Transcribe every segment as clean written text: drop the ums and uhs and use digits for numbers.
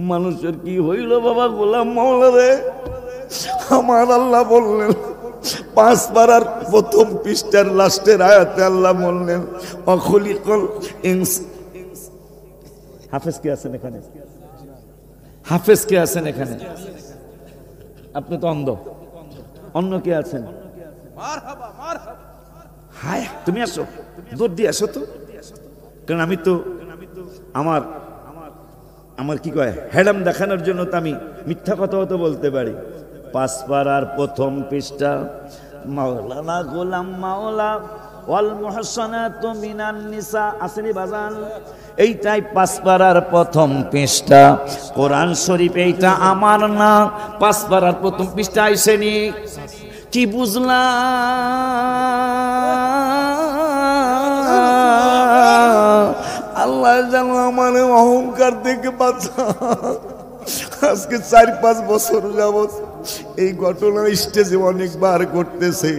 মানুষের কি হইল বাবা গোলাম মাওলা রে? আমার আল্লাহ বললেন 5 পারার প্রথম পৃষ্ঠার লাস্টের আয়াতে আল্লাহ বললেন অখলিকল ইনস। হাফেজ কে আছেন এখানে? হাফেজ কে আছেন এখানে? আপনি তো অন্ধ, অন্য কে আছেন? হায় তুমি আসো, দৌড় দিয়ে আসো তো, কারণ আমি তো আমার আমার কি কয় হ্যাডাম দেখানোর জন্য তো আমি মিথ্যা কথাও তো বলতে পারি। 5 পারার প্রথম পৃষ্ঠা মাওলানা গোলাম মাওলা ওয়াল মুহসানাতু মিনান নিসা আসরি বাজান, এইটাই 5 পারার প্রথম পৃষ্ঠা কোরআন শরীফ। এইটা আমার না, 5 পারার প্রথম পৃষ্ঠা আইসেনি। কি বুঝলা আল্লাহ যেন আমার অহংকার থেকে বাঁচা। আজকে 4-5 বছর যাবত এই ঘটনা স্টেজে অনেকবার ঘটতেছে।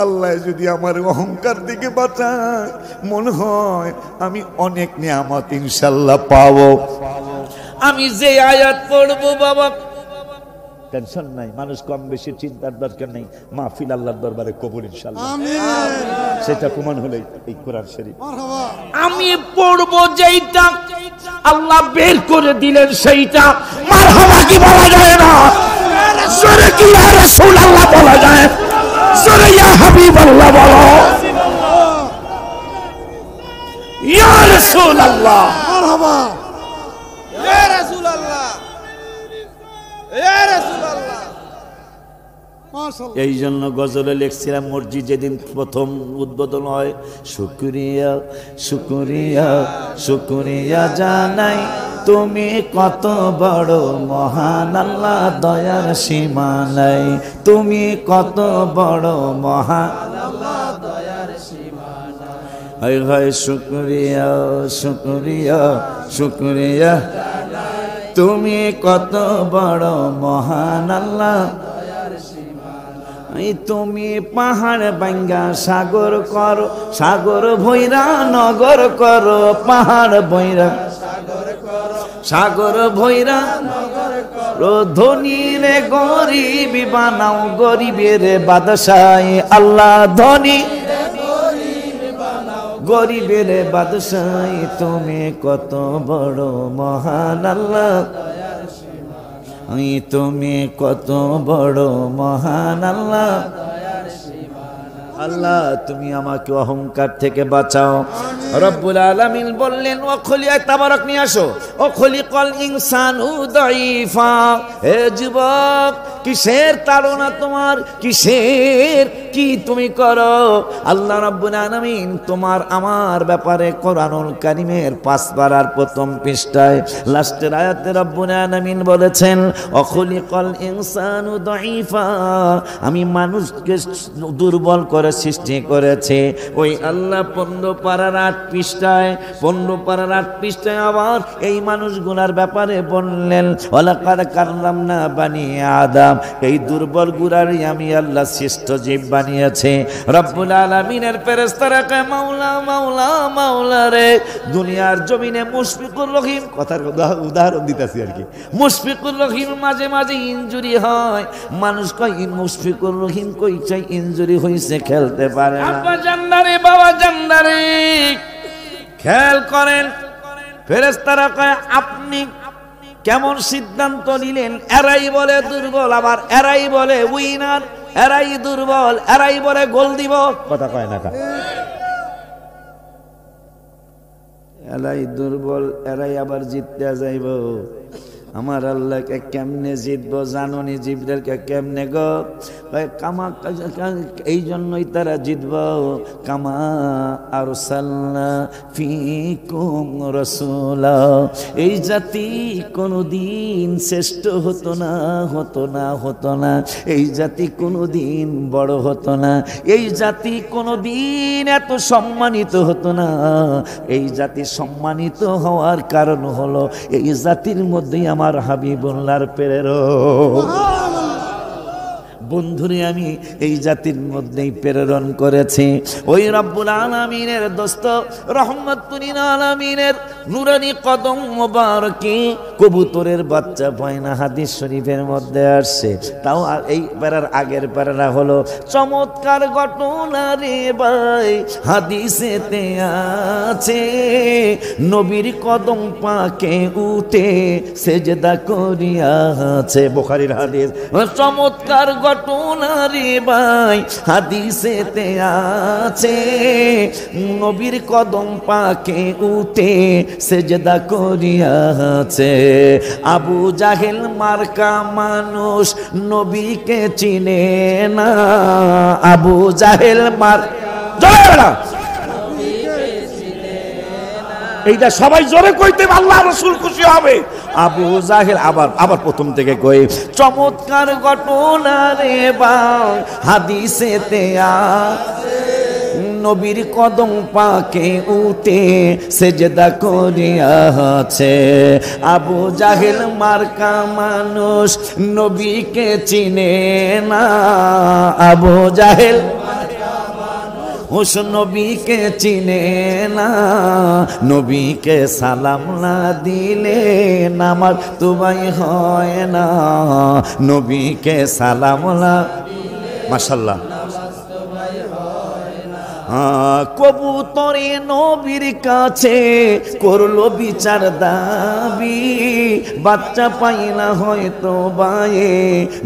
আল্লাহ যদি আমার অহংকার থেকে বাঁচায়, মনে হয় আমি অনেক নিয়ামত ইনশাল্লাহ পাবো। আমি যে আয়াত পড়বো বাবা টেনশন নাই, মানুষ কম বেশি চিন্তার দরকার নেই, মাহফিল আল্লাহর দরবারে কবুল ইনশাআল্লাহ। আমিন। সেটা প্রমাণ হলো এই কোরআন শরীফ। আমি পড়বো যেইটা আল্লাহ বের করে দিলেন সেইটা মারহাবা কি বলা যায় না? জোরে কি ইয়া রাসূলুল্লাহ বলা যায়? জোরে ইয়া হাবিবাল্লাহ বলো, ইয়া রাসূলুল্লাহ মারহাবা, ইয়া রাসূলুল্লাহ, ইয়া রাসূলুল্লাহ। এই জন্য গজলে লিখছিলাম মসজিদ যেদিন প্রথম উদ্বোধন হয়, শুকরিয়া শুকরিয়া শুকরিয়া জানাই তুমি কত বড় মহান আল্লাহ, দয়ার সীমা নাই, তুমি কত বড় মহান আল্লাহ, দয়ার সীমা নাই। হায় হায় শুকরিয়া শুকরিয়া শুকরিয়া তুমি কত বড় মহান আল্লাহ, তুমি পাহাড় ভাঙ্গা সাগর করো, সাগর ভৈরা নগর করো, পাহাড় ভৈরা সাগর ভৈরা করো, ধনী রে গরিব বানাও, গরিবের বাদশাহ আল্লাহ, ধনী গরিবের বাদশাহ তুমি কত বড় মহান আল্লাহ, তুমি কত বড় মহান আল্লাহ। আল্লাহ তুমি আমাকে অহংকার থেকে বাঁচাও। রব্বুল আলামিন বললেন ওয়াখলিয়া তাবারক নিয়ে আসো, ওয়াখলিকাল ইনসানু দাঈফা। হে যুবক কিসের তাড়না তোমার, কিসের কি তুমি করো? আল্লাহ রাব্বুল আলামিন তোমার আমার ব্যাপারে কোরআনুল কারীমের 5 পারার প্রথম পৃষ্ঠায় লাস্টের আয়াতে রব্বুল আলামিন বলেছেন ওয়াখলিকাল ইনসানু দাঈফা, আমি মানুষকে দুর্বল করে সৃষ্টি করেছে। ওই আল্লাহ 15 পারার 8 পৃষ্ঠায় 15 পারার 8 পৃষ্ঠায় আবার এই মানুষগুলার ব্যাপারে বললেন ওয়ালাকাদ কাররামনা বানি আদম, এই দুর্বল গুরারই আমি আল্লাহ শ্রেষ্ঠ জীব বানিয়েছে। রব্বুল আলামিনের ফেরেশতারা কয় মাওলা মাওলা মাওলা রে, দুনিয়ার জমিনে মুশফিকুর রহিম, কথার উদাহরণ দিতেছি আর কি, মুশফিকুর রহিম মাঝে মাঝে ইনজুরি হয়, মানুষ কয় মুশফিকুর রহিম কই চাই ইনজুরি হইছে খেলতে পারে না। আব্বা জান্নারে বাবা জান্নারে খেয়াল করেন, ফেরেশতারা কয় আপনি কেমন সিদ্ধান্ত নিলেন? এরাই বলে দুর্বল, আবার এরাই বলে উইনার, এরাই দুর্বল, এরাই বলে গোল দিব, কথা কয় না কা, এরাই দুর্বল, এরাই আবার জিততে যাইব। আমার আল্লাহকে কেমনে জিতবো জানোনি? জিবরাইলকে কেমনে গো? কামা, এই জন্যই তারা জিতব, কামা আরসালনা ফিকুম রাসূলা। এই জাতি কোনোদিন শ্রেষ্ঠ হতো না, হতো না, হতো না। এই জাতি কোনোদিন বড় হতো না, এই জাতি কোনোদিন এত সম্মানিত হতো না। এই জাতি সম্মানিত হওয়ার কারণ হলো এই জাতির মধ্যেই আমার হাবিবুল্লাহর প্রেরণ। বন্ধুরে আমি এই জাতির মধ্যেই প্রেরণ করেছি। ওই রব্বুল আলামিনের দোস্ত রহমাতুল লিল আলামিনের নুরানি কদম মোবারকে কবুতরের বাচ্চা পায় না, হাদিস শরীফের মধ্যে আসছে। তাও এই প্যারার আগের প্যারাটা হলো চমৎকার ঘটনা রে ভাই, হাদিসেতে আছে নবীর কদম পাকে উঠে সেজদা করিয়াছে, বুখারীর হাদিস। চমৎকার ঘটনা রে ভাই, হাদিসেতে আছে নবীর কদম পাকে উঠে সেজদা করিয়াছে। আবু জাহেল মার্কা মানুষ নবীকে চিনে না, আবু জাহেল এইটা সবাই জোরে কইতে আল্লাহ রাসূল খুশি হবে। আবু জাহেল আবার প্রথম থেকে কই চমৎকার ঘটনা রে ভাই, হাদিসেতে আছে নবীর কদম পাকে উঠে সেজদা করিয়াছে। আবু জাহেল মার্কা মানুষ নবীকে চিনে না, আবু জাহেল নবীকে চিনে না, নবীকে সালাম না দিলে নামাজ তোমায় হয় না, নবীকে সালাম না, মাশাআল্লাহ। কবুতরে নবীর কাছে করলো বিচার দাবি, বাচ্চা পাই না হয়তো বায়ে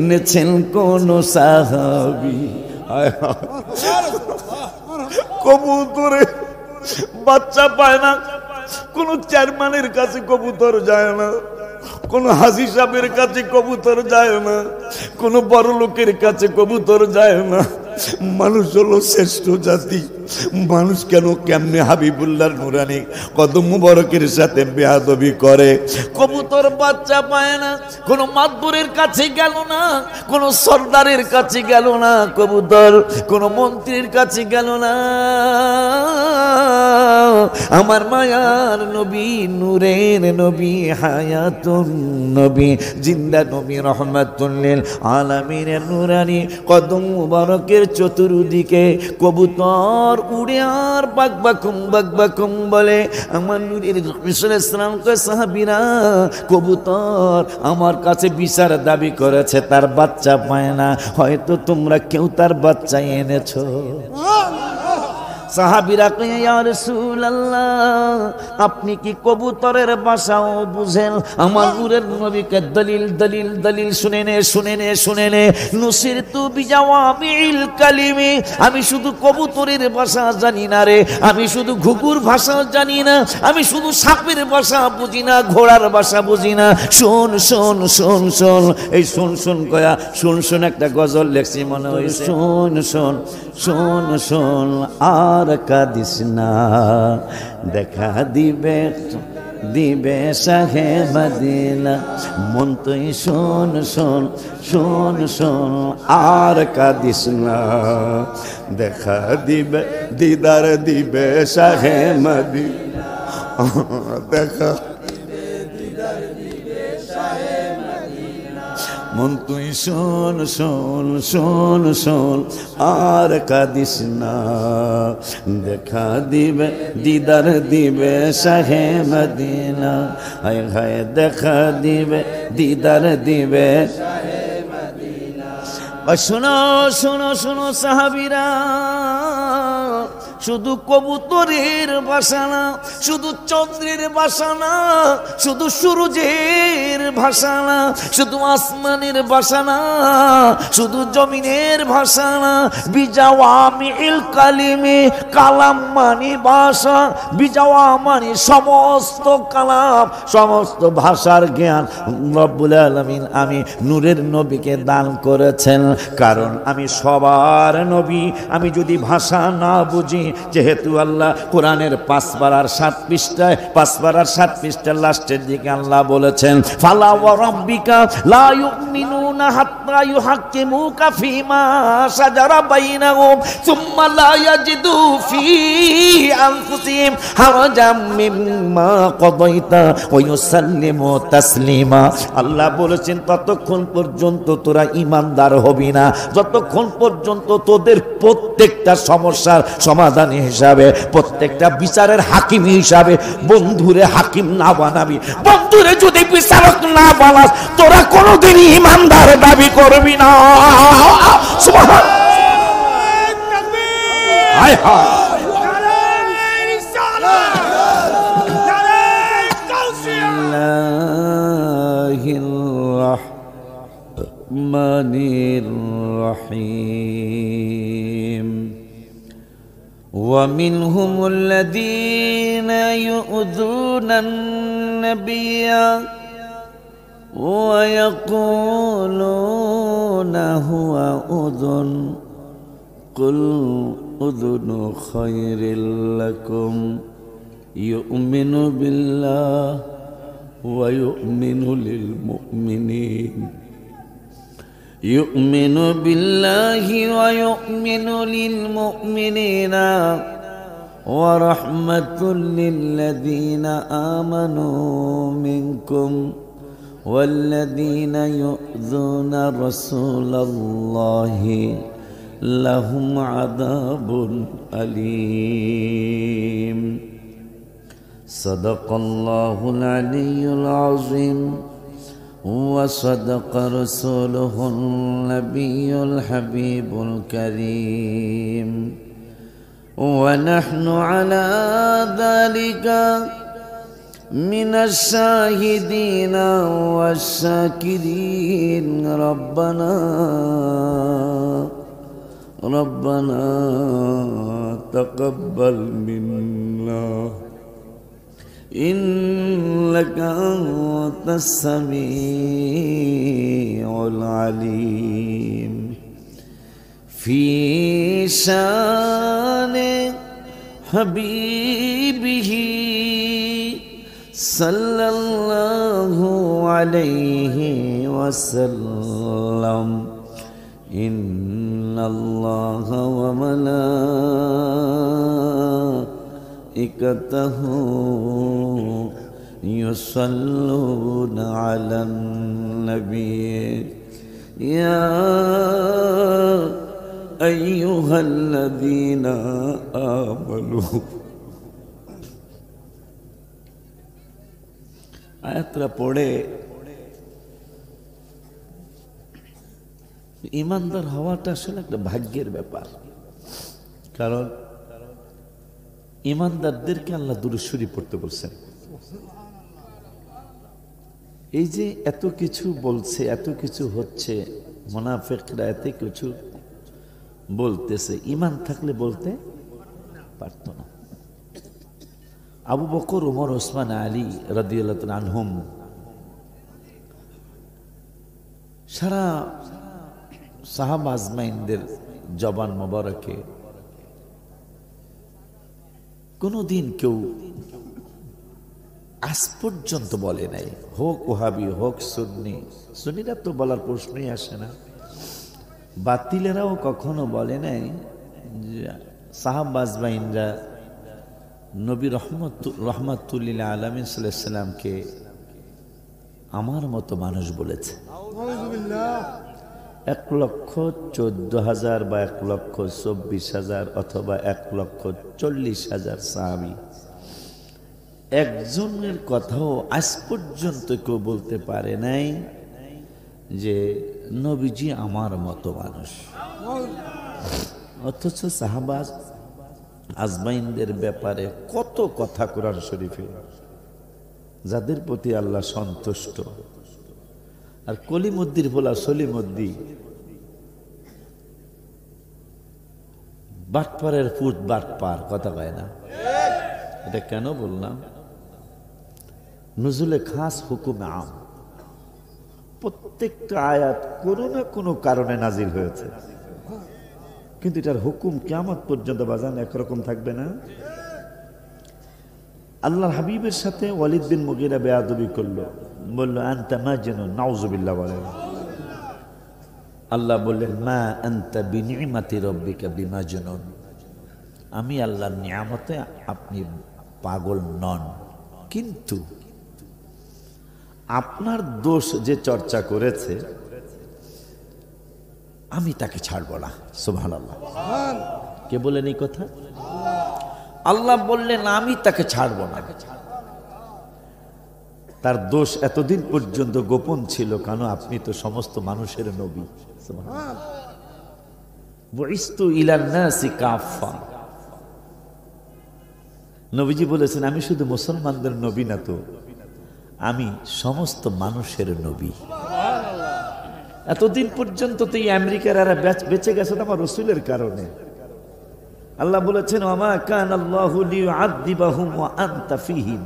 নেছেন কোন সাহাবী। কবুতরে বাচ্চা পায় না, কোন চেয়ারম্যানের কাছে কবুতর যায় না, কোন হাজী সাহেবের কাছে কবুতর যায় না, কোন বড় লোকের কাছে কবুতর যায় না। মানুষ হলো শ্রেষ্ঠ জাতি। মানুষ কেমনে হাবিবুল্লাহর নুরানি কদম মুবারকের সাথে বেয়াদবি করে। কবুতর বাচ্চা পায় না, কোন মাতবরের কাছে গেল না, কোন সর্দারের কাছে গেল না, কবুতর কোন মন্ত্রীর কাছে গেল না। আমার মায়ার নবী, নূরের নবী, হায়াতুন নবী, জিন্দা নবী, রহমাতুল লিল আলামিনের নুরানি কদম মুবারকের চতুর্দিকে কবুতর উড়ে আর বাকবাকুম বলে। আমার নূরের রাসূল সাল্লাল্লাহু আলাইহি সাহাবীরা কবুতর আমার কাছে বিচার দাবি করেছে, তার বাচ্চা পায় না, হয়তো তোমরা কেউ তার বাচ্চা এনেছো। সাহাবীরা কয় ইয়া রাসূলুল্লাহ, আপনি কি কবুতরের ভাষাও বুঝেন? আমার নূরের নবীকে দলিল শুনে নে নুসিরতু বিজাওয়ামিল কালিমি, আমি শুধু কবুতরের ভাষা জানি না রে, আমি শুধু ঘুঘুর ভাষা জানি না, আমি শুধু সাপের ভাষা বুঝি না, ঘোড়ার ভাষা বুঝি না। শোন এই শোন কয়া শোন একটা গজল লেখছি মনে হয়। শোন আর কাঁদিস না, দেখা দিবে শাহে মদিনা। মন তুই শোন আর কাঁদিস না, দেখা দিদার দিবে শাহে মদিনা, দেখা মন তুই শোন আর কাঁদিস না, দেখা দিদার দিবে শাহে মদিনা। হায় দেখা দিদার দিবে শাহে মদিনা। শোনো সাহাবীরা, শুধু কবুতরের ভাষা না, শুধু চন্দ্রের ভাষা না, শুধু সূর্যের ভাষা না, শুধু আসমানের ভাষা না, শুধু জমিনের ভাষা না, বিজাওয়ামিল কালিমে, কালাম মানে ভাষা, বিজাওয়া মানে সমস্ত কালাম, সমস্ত ভাষার জ্ঞান রব্বুল আলামিন আমি নূরের নবীকে দান করেছেন। কারণ আমি সবার নবী, আমি যদি ভাষা না বুঝি যেহেতু আল্লাহ কোরআনের 5 পারার 7 পৃষ্ঠায় 5 পারার 7 পৃষ্ঠার লাস্টের দিকে আল্লাহ বলেছেন ফালা ওয়া রাব্বিকা লা ইউমিনুনা হাত্তা ইউহাক্কিমুকা ফীমা শাজারা বাইনাহুম সুম্মা লা ইয়াজিদু ফী আনফুসিহিম হারাজাম মিম্মা কাদাইতা ওয়া ইউসাল্লিমু তাসলিমা। আল্লাহ বলেছেন ততক্ষণ পর্যন্ত তোরা ঈমানদার হবি না যতক্ষণ পর্যন্ত তোদের প্রত্যেকটা সমস্যার সমাধান হিসাবে, প্রত্যেকটা বিচারের হাকিম হিসাবে বন্ধুরে হাকিম না বানাবি, বন্ধুরে যদি বিচারক না বানাস তোরা কোনোদিন ঈমানদার দাবি করবি না। সুবহান হায় হায় الرحمن الرحيم ومنهم الذين يؤذون النبي ويقولون هو أذن قل أذن خير لكم يؤمن بالله ويؤمن للمؤمنين يؤمن بالله ويؤمن للمؤمنين ورحمة للذين آمنوا منكم والذين يؤذون رسول الله لهم عذاب أليم صدق الله العلي العظيم وصدق رسوله النبي الحبيب الكريم ونحن على ذلك من الشاهدين والشاكرين ربنا تقبل منا إنك أنت السميع العليم في شان حبيبه صلى الله عليه وسلم إن الله وملائكته يصلون على النبي يا أيها الذين آمنوا আয়াতটা পড়ে ইমানদার হওয়াটা আসলে একটা ভাগ্যের ব্যাপার। কারণ ইমানদারদেরকে আল্লাহ দুরূদ শরীফ পড়তে বলছেন। এই যে এত কিছু বলছে, এত কিছু হচ্ছে, মুনাফিকরা এত কিছু বলতেছে, ঈমান থাকলে বলতে পারত না। আবু বকর, ওমর, ওসমান, আলী রাদিয়াল্লাহু তাআলা আনহুম সারা সাহাবা আজমাইনদের জবান মোবারকে কোনদিন কেউ আজ পর্যন্ত বলে নাই, হোক ওহাবি হোক সুন্নি, সুন্নিরা তো বলার প্রশ্নই আসে না, বাতিলেরাও কখনো বলে নাই সাহাবা আজমাইনরা নবী রহমাতুল্লিল আলামিন সাল্লাল্লাহু আলাইহি সাল্লামকে আমার মতো মানুষ বলেছে। 1,14,000 বা 1,24,000 অথবা 1,40,000 সাহাবী, একজনের কথাও আজ পর্যন্ত কেউ বলতে পারে নাই যে নবীজি আমার মতো মানুষ। অথচ সাহাবা আজমাইনদের ব্যাপারে কত কথা কোরআন শরীফে, যাদের প্রতি আল্লাহ সন্তুষ্ট। আর কলিমুদ্দির বলা সলিমুদ্দি বাটপারের ফুট বাটপার, কথা কয় না। এটা কেন বললাম? নুজুলে খাস হুকুম আম, প্রত্যেকটা আয়াত কোনো না কোনো কারণে নাজিল হয়েছে। কিন্তু এটার হুকুম কিয়ামত পর্যন্ত বাজান একরকম থাকবে না। আল্লাহর হাবিবের সাথে ওয়ালিদ বিন মুগীরা বেয়াদবি করলো, বলল আনতা মাজনুন, নাউযুবিল্লাহ বলেন। আল্লাহ বললেন মা আনতা বিনিমাতি রাব্বিকা বিমাজনুন, আমি আল্লাহর নিয়ামতে আপনি পাগল নন, কিন্তু আপনার দোষ যে চর্চা করেছে আমি তাকে ছাড়ব না। সুবহানাল্লাহ। কে বলেন এই কথা? আল্লাহ বললেন আমি তাকে ছাড়ব না। তার দোষ এতদিন পর্যন্ত গোপন ছিল, কেন আপনি তো সমস্ত মানুষের নবী। বুইস্তু ইলান নাসি কাফা, নবীজি বলেছেন আমি শুধু মুসলমানদের নবী না, তো আমি সমস্ত মানুষের নবী। এতদিন পর্যন্ত তো এই আমেরিকার এরা বেঁচে গেছে আমার রসুলের কারণে। আল্লাহ বলেছেন ওমা কানাল্লাহু লিয়ুআযযিবাহুম ওয়া আনতা ফীহিম,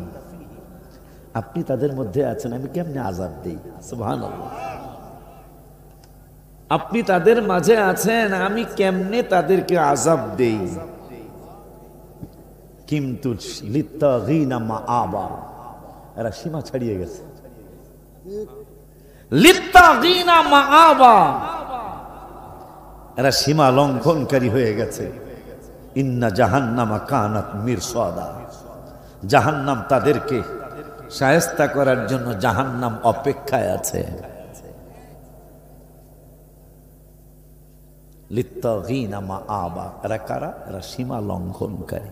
আপনি তাদের মধ্যে আছেন, আমি কেমনে আযাব দেই? সুবহানাল্লাহ। আপনি তাদের মাঝে আছেন, আমি কেমনে তাদেরকে আযাব দেই? কিন্তু লিত্তাগীনা মাআবা, এরা সীমা ছাড়িয়ে গেছে। লিত্তাগীনা মাআবা, এরা সীমা লঙ্ঘনকারী হয়ে গেছে। ইন্না জাহান্নামা কানাত মিরসাদা, জাহান্নাম তাদেরকে শায়েস্তা করার জন্য জাহান্নাম অপেক্ষায় আছে। লিত্তাগীনা মাআবা, এরা কারা? এরা সীমা লঙ্ঘনকারী।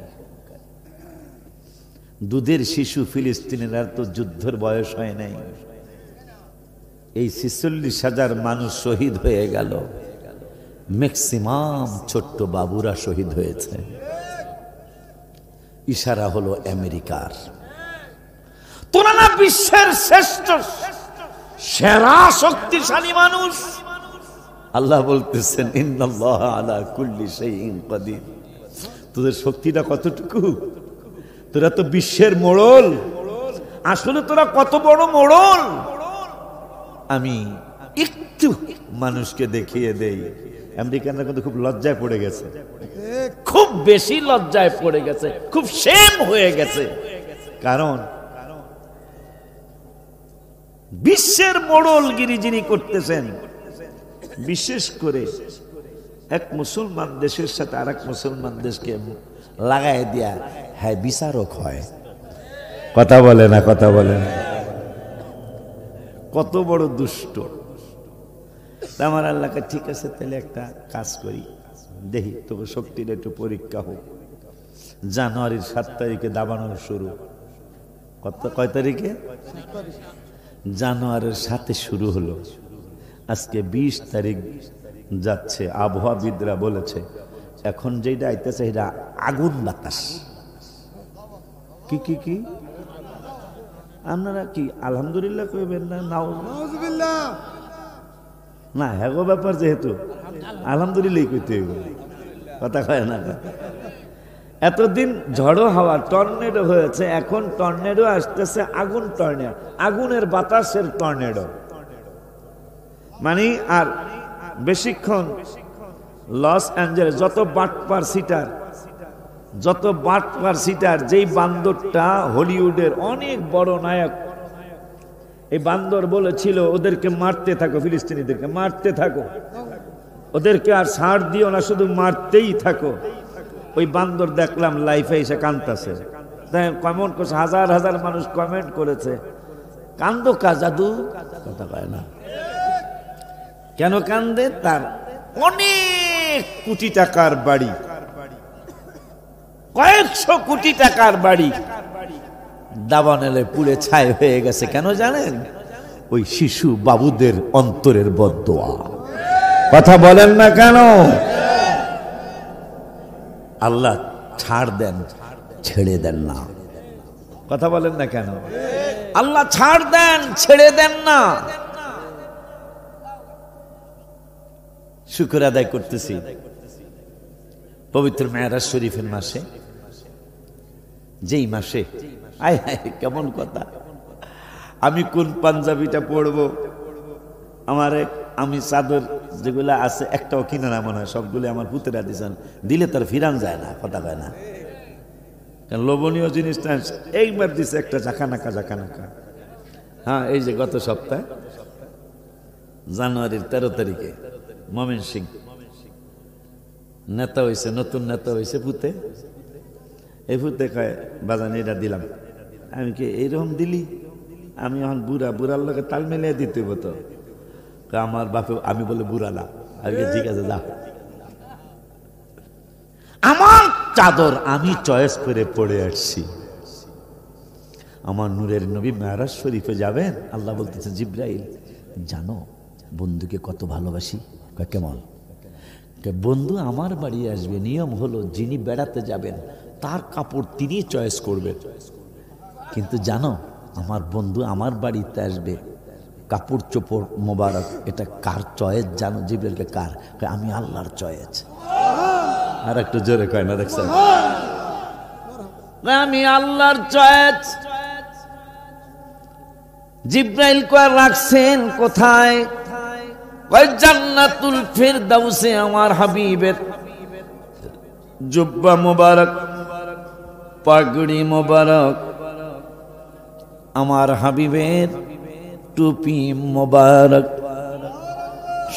দুধের শিশু ফিলিস্তিনের আর তো যুদ্ধের বয়স হয় নাই, এই 46,000 মানুষ শহীদ হয়ে গেল, ম্যাক্সিমাম ছোট্ট বাবুরা শহীদ হয়েছে। ইশারা হলো আমেরিকার। তোরা না বিশ্বের শ্রেষ্ঠ সেরা শক্তিশালী মানুষ, আল্লাহ বলতেছেন ইন্নাল্লাহ আলা কুল্লি শাইইন কাদির। তোদের শক্তিটা কতটুকু? তোরা তো বিশ্বের মোড়ল, আসলে তোরা কত বড় মোড়ল আমি একটু মানুষকে দেখিয়ে দেই। আমেরিকানরা কিন্তু খুব লজ্জায় পড়ে গেছে, খুব বেশি লজ্জায় পড়ে গেছে, খুব শেম হয়ে গেছে। কারণ বিশ্বের মোড়লগিরি যিনি করতেছেন, বিশেষ করে এক মুসলমান দেশের সাথে আরেক মুসলমান দেশকে লাগাই দিয়া হ্যাঁ বিচারক হয়। কথা বলে না, কথা বলে না, কত বড় দুষ্ট। আমার আল্লাহকে ঠিক আছে, তাহলে একটা কাজ করি, দেখি তোকে শক্তির একটু পরীক্ষা হোক। জানুয়ারির 7 তারিখে দাবানো শুরু। কয় তারিখে? জানুয়ারির 7 শুরু হলো, আজকে 20 তারিখ যাচ্ছে। আবহাওয়াবিদরা বলেছে এখন যেটা আইতেছে এটা আগুন বাতাস। কি কি কি আপনারা কি আলহামদুলিল্লাহ কইবেন না? নাউজুবিল্লাহ না, হ্যাঁ ব্যাপার যেহেতু আলহামদুলিল্লাহ কইতে হইব, কথা কয় না। এতদিন ঝড়ো হাওয়া টর্নেডো হয়েছে, এখন টর্নেডো আসতেছে, আগুন টর্নেডো, আগুনের বাতাসের টর্নেডো। মানে আর বেশিক্ষণ লস অ্যাঞ্জেলেস যত বাটপার সিটার, যেই বান্দরটা হলিউডের অনেক বড় নায়ক, এই বান্দর বলেছিল ওদেরকে মারতে থাকো, ফিলিস্তিনিদেরকে মারতে থাকো, ওদেরকে আর ছাড় দিও না, শুধু মারতেই থাকো। ওই বান্দর দেখলাম লাইফে এসে কাঁদতেছে, কমেন্ট করছে, হাজার হাজার মানুষ কমেন্ট করেছে, কান্দো কা জাদু, কথা কয় না। কেন কান্দে? তার অনেক কোটি টাকার বাড়ি, কয়েকশো কোটি টাকার বাড়ি দাবানলে পুড়ে ছাই হয়ে গেছে। কেন জানেন? ওই শিশু বাবুদের অন্তরের বদদোয়া। কথা বলেন না কেন? আল্লাহ ছাড় দেন, ছেড়ে দেন না। কথা বলেন না কেন? আল্লাহ ছাড় দেন, ছেড়ে দেন না। শুকর আদায় করতেছি পবিত্র মেরাজ শরীফের মাসে, যেই মাসে আয় হায় কেমন কথা, আমি কোন পাঞ্জাবিটা পরবো, আমি চাদর যেগুলো আছে একটাও কিনে না মনে হয়, সবগুলো আমার পুতেরা দিয়েছেন, দিলে তার ফিরান যায় না, কথা কয় না। কারণ লোভনীয় জিনিসটা এইবার দিছে একটা ঝাঁকানাকা। হ্যাঁ, এই যে গত সপ্তাহে জানুয়ারির 13 তারিখে মমিন সিং নেতা হয়েছে, নতুন নেতা হয়েছে পুতে। এই পুতে কয় বাজান এটা দিলাম। আমি কি এইরকম দিলি? আমি এখন বুড়ার লোকে তাল মিলিয়ে দিতে হইব তো। আমার বাপে, আমি বলে বুড়া না। আমি ঠিক আছে যা। আমার চাদর আমি চয়েস করে পড়ে আসছি। আমার নূরের নবী মেরাজ শরীফে যাবেন, আল্লাহ বলতেছে জিব্রাইল জানো বন্ধুকে কত ভালোবাসি? কেমন? বন্ধু আমার বাড়ি আসবে, নিয়ম হলো যিনি বেড়াতে যাবেন তার কাপড় তিনি চয়েস করবেন, কিন্তু জানো আমার বন্ধু আমার বাড়িতে আসবে, কাপড় চোপড় মোবারক, এটা কার চয়েস জানো? জিব্রাইলকে কার? আমি আল্লাহর চয়েস। আর একটু জোরে কয় না, দেখছেন? আমি আল্লাহর চয়েস। জিব্রাইল কয় রাখছেন কোথায়? কয় জান্নাতুল ফিরদাউসে আমার হাবিবের জুব্বা মোবারক, পাগড়ি মোবারক, আমার হাবিবের টুপি মোবারক,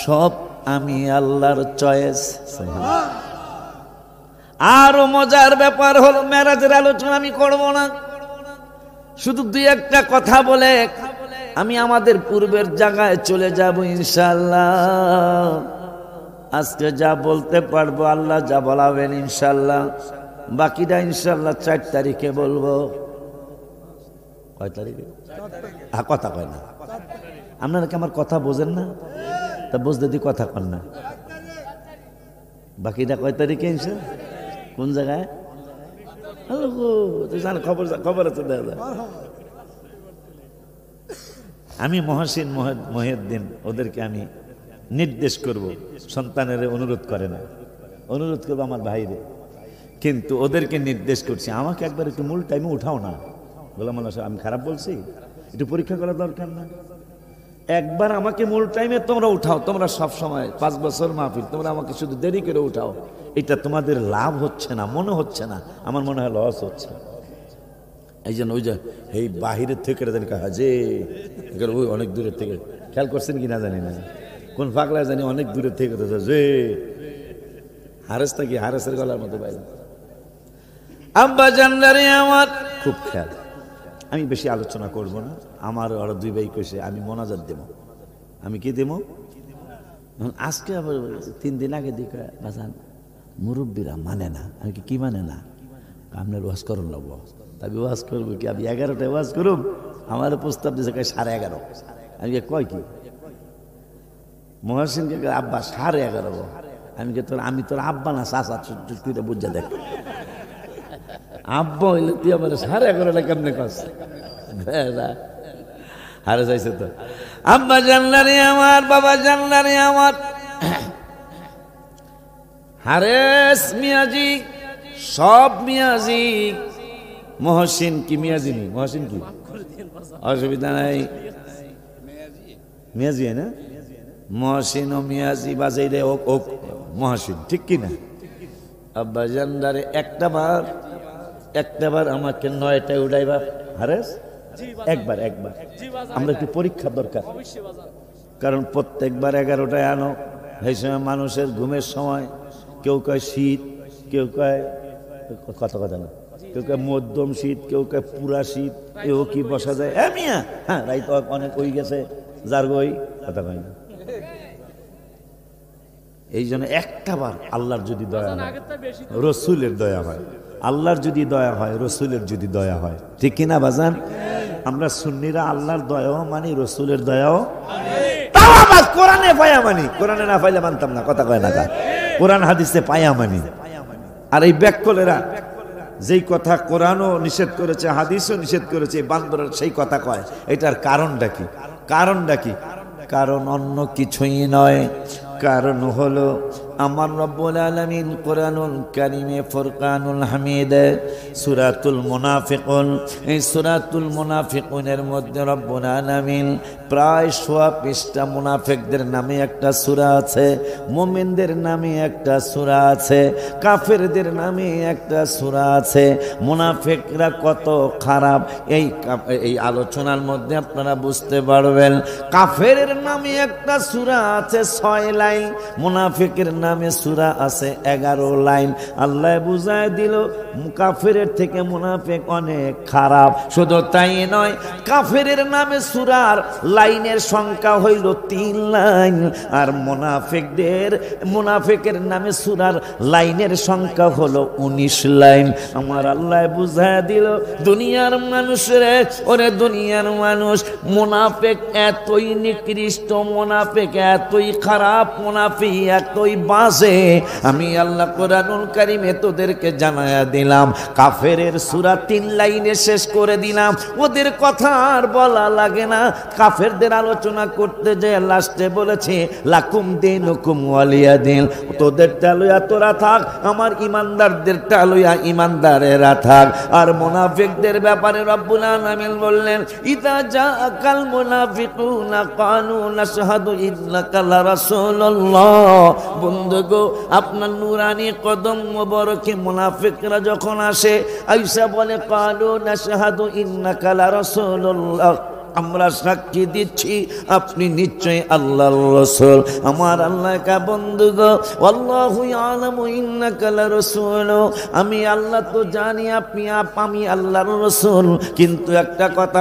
সব আমি আল্লাহর চয়েস। আরো মজার ব্যাপার হলো, মেরাজের আলোচনা আমি করব না, শুধু দুই একটা কথা বলে আমি আমাদের পূর্বের জায়গায় চলে যাব ইনশাআল্লাহ। আজকে যা বলতে পারবো আল্লাহ যা বলাবেন ইনশাআল্লাহ, বাকিটা ইনশাআল্লাহ 4 তারিখে বলবো। কয় তারিখে? কথা কয় না আপনারা, কি আমার কথা বোঝেন না? তা বুঝতে দি কথা কন না। বাকিটা কয় তারিখে ইনশাআল্লাহ? কোন জায়গায়? খবর আছে। আমি মহসিন মহিউদ্দিন ওদেরকে আমি নির্দেশ করব, সন্তানের অনুরোধ করে না, অনুরোধ করবো আমার ভাইরে, কিন্তু ওদেরকে নির্দেশ করছি আমাকে একবার একটু মূল টাইমে উঠাও না। গোলাম আল্লাহ সাহেব, আমি খারাপ বলছি? একটু পরীক্ষা করা দরকার না? একবার আমাকে মূল টাইমে তোমরা উঠাও। তোমরা সব সময় 5 বছর মাহফিল, তোমরা আমাকে শুধু দেরি করে উঠাও। এটা তোমাদের লাভ হচ্ছে না, মনে হচ্ছে না, আমার মনে হয় লস হচ্ছে। এই জন্য ওই যে এই বাহিরের থেকে হাজে ওই অনেক দূরের থেকে, খেয়াল করছেন কি না জানি না, কোন পাগলা জানি অনেক দূরের থেকে যে হারেসটা কি হারেসের গলার মতো বাইরে। আব্বা জানদারে আমার খুব খেয়াল। আমি বেশি আলোচনা করব না, আমার ওরা 2 ভাই কইছে আমি মোনাজাত দেব। আমি কি দেব? আজকে আবার 3 দিন আগে দিকে বাজান মুরব্বীরা মানে না। আমি কি মানে না? আপনার ওয়াজ করুন লাগবো। তবে ওয়াজ করবো কি? আমি 11টায় ওয়াজ করুম, আমার প্রস্তাব দিয়েছে 11:30। আমি কয় কি মহাসিনকে আব্বা 11:30। আমি তোর আব্বা না চাচা, তুই তো বুঝা দেখ। আব্বা হইলে তুই আমার 11:30 কেমনে কাজ হারে যাইছে তো। আব্বা জানলারে আমার, বাবা জানলারে আমার, হারেস মিয়াজি, সব মিয়াজি। মহসিন কি মিয়াজি নেই? মহসিন কি অসুবিধা নাই, মিয়াজি না? মহসিন ও মিয়াজি বাজাই রে ও মহসিন, ঠিক কি না? আব্বা জানদারে একটা বার আমাকে 9টায় উঠাইবা। হারেস একবার আমরা একটু পরীক্ষা দরকার, কারণ প্রত্যেকবার 11টায় আনো। সেই সময় মানুষের ঘুমের সময়, কেউ কয় শীত, কেউ কয় কথা না, কেউ কয় মধ্যম শীত, কেউ কয় পুরা শীত, এও কি বসা যায়? মিয়া হ্যাঁ রাই তো অনেক হয়ে গেছে, যার গই কথা কয় না। এই জন্য একটা বার আল্লাহর যদি দয়া হয়, রসুলের দয়া হয়, আল্লাহর যদি দয়া হয়, রসুলের যদি দয়া হয়, ঠিক কিনা বাজান? আমরা সুন্নিরা আল্লাহর দয়াও মানি, রসুলের দয়াও কোরআনে পায়া মানি। কোরআনে না পাইলে মানতাম না, কথা কয় না। কোরআন হাদিসে পায়া মানি। আর এই ব্যাককলেরা যেই কথা কোরআনও নিষেধ করেছে, হাদিসও নিষেধ করেছে, বান্দরের সেই কথা কয়। এটার কারণটা কি? কারণ অন্য কিছুই নয়, কারণ হলো আমার রব্বুল আলামিন কোরআনুল কারীমে ফুরকানুল হামিদে সূরাতুল মুনাফিকুন, এই সূরাতুল মুনাফিকুনের মধ্যে রব্বুল আলামিন প্রায় 100 পৃষ্ঠা মুনাফিকদের নামে একটা সূরা আছে, মুমিনদের নামে একটা সূরা আছে, কাফেরদের নামে একটা সূরা আছে। মুনাফিকরা কত খারাপ এই আলোচনার মধ্যে আপনারা বুঝতে পারবেন। কাফেরের নামে একটা সূরা আছে 6 লাইন, মুনাফিকের নামে সূরা আছে 11 লাইন। আল্লাহ বুঝায় দিল কাফেরের থেকে মুনাফিক অনেক খারাপ। শুধু তাই নয়, কাফেরের নামে সূরার লাইনের সংখ্যা হইল 3 লাইন, আর মুনাফিকের নামে সূরার লাইনের সংখ্যা হলো 19 লাইন। আমার আল্লাহ বুঝায় দিল দুনিয়ার মানুষরে, ওরে দুনিয়ার মানুষ, মুনাফিক এতই নিকৃষ্ট, মুনাফিক এতই খারাপ, মুনাফিক এতই বাজে, আমি আল্লাহ কোরআনুল কারীমে তোদেরকে জানায়া দিলাম। কাফেরের সূরা 3 লাইনে শেষ করে দিলাম, ওদের কথা আর বলা লাগে না। কাফেরদের আলোচনা করতে যে লাস্টে বলেছে লাকুম দিনুকুম ওয়ালিয়া দিন, তোদের টালুয়া তোরা থাক, আমার ইমানদারদের টালুয়া ইমানদারেরা থাক। আর মুনাফিকদের ব্যাপারে রব্বুল আলামিন বললেন ইযা জাআকাল মুনাফিকুনা ক্বালু নাশহাদু ইন্নাকা লারাসূলুল্লাহ। বন্ধুগো, আপনার নূরানি কদম মোবারকে মুনাফিকরা যখন আসে, আয়েশা বলে ক্বালু নাশহাদু ইন্নাকা লারাসূলুল্লাহ, আমরা সাক্ষী দিচ্ছি আপনি নিশ্চয়ই আল্লাহর রাসূল। আমার আল্লাহ কা বন্ধুগো, আল্লাহু ইয়ালামু ইন্নাকা লারাসূল, আমি আল্লাহ তো জানি আমি আল্লাহর রাসূল। কিন্তু একটা কথা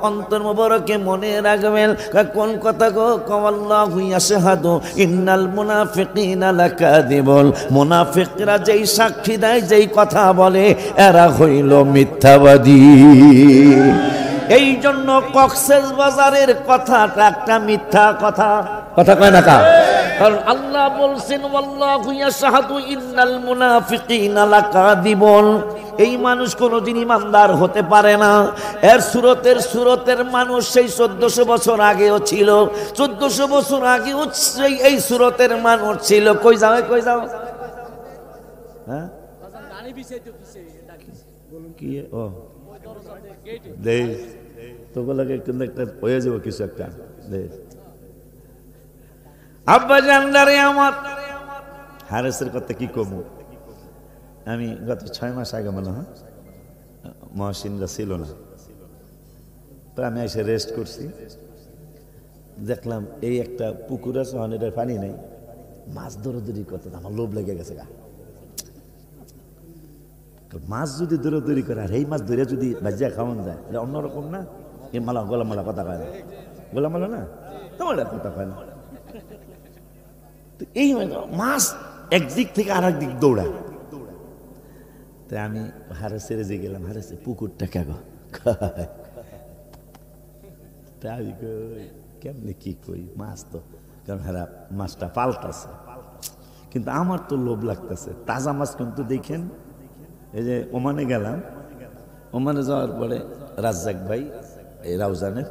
অন্তর মোবারকে মনে রাখবেন। কোন কথা গো? আল্লাহু ইয়াশহাদু ইন্নাল মুনাফিকিনা লাকাযিবুন, মুনাফিকরা যেই সাক্ষী দেয়, যেই কথা বলে, এরা হইল মিথ্যাবাদী। এই জন্য কক্সেস বাজারের কথাটা একটা মিথ্যা কথা, কথা কয় না কা? কারণ আল্লাহ বলছেন ওয়াল্লাহু ইয়াশহাদু ইন্নাল মুনাফিকিনা লাকাযিবুন। এই মানুষ কোনদিন ইমানদার হতে পারে না। এর সুরতের মানুষ সেই 1400 বছর আগেও ছিল, 1400 বছর আগেও এই সুরতের মানুষ ছিল। কই যাও হ্যাঁ কি ও তোগুলোকে কিন্তু একটা হয়ে যাবো কিছু একটা। আব্বা জানদারে আমার হারেসের কথা কি কমু, আমি গত 6 মাস আগে মনে হয় মহসিনরা ছিল না, তো আমি এসে রেস্ট করছি। দেখলাম এই একটা পুকুর আছে, অনেকটার পানি নেই, মাছ দৌড়াদৌড়ি করতে আমার লোভ লেগে গেছে গা। মাছ যদি দৌড়াদৌড়ি করে, আর এই মাছ ধরে যদি বাজিয়া খাওয়ান যায়, এটা অন্যরকম না? এ মালা গোলামালা কথা কয় না, গোলামালা না তোমার কথা কয় না। তো এই মাছ একদিক থেকে আর এক দিক দৌড়ায়। তাই আমি হারে ছেড়ে যে গেলাম, হারে পুকুরটা কে গো, তাই কেমনি কি কই মাছ তো, কারণ হারা মাছটা পাল্টাছে। কিন্তু আমার তো লোভ লাগতেছে তাজা মাছ। কিন্তু দেখেন এই যে ওমানে গেলাম, ওমানে যাওয়ার পরে রাজ্জাক ভাই এই রাউজানের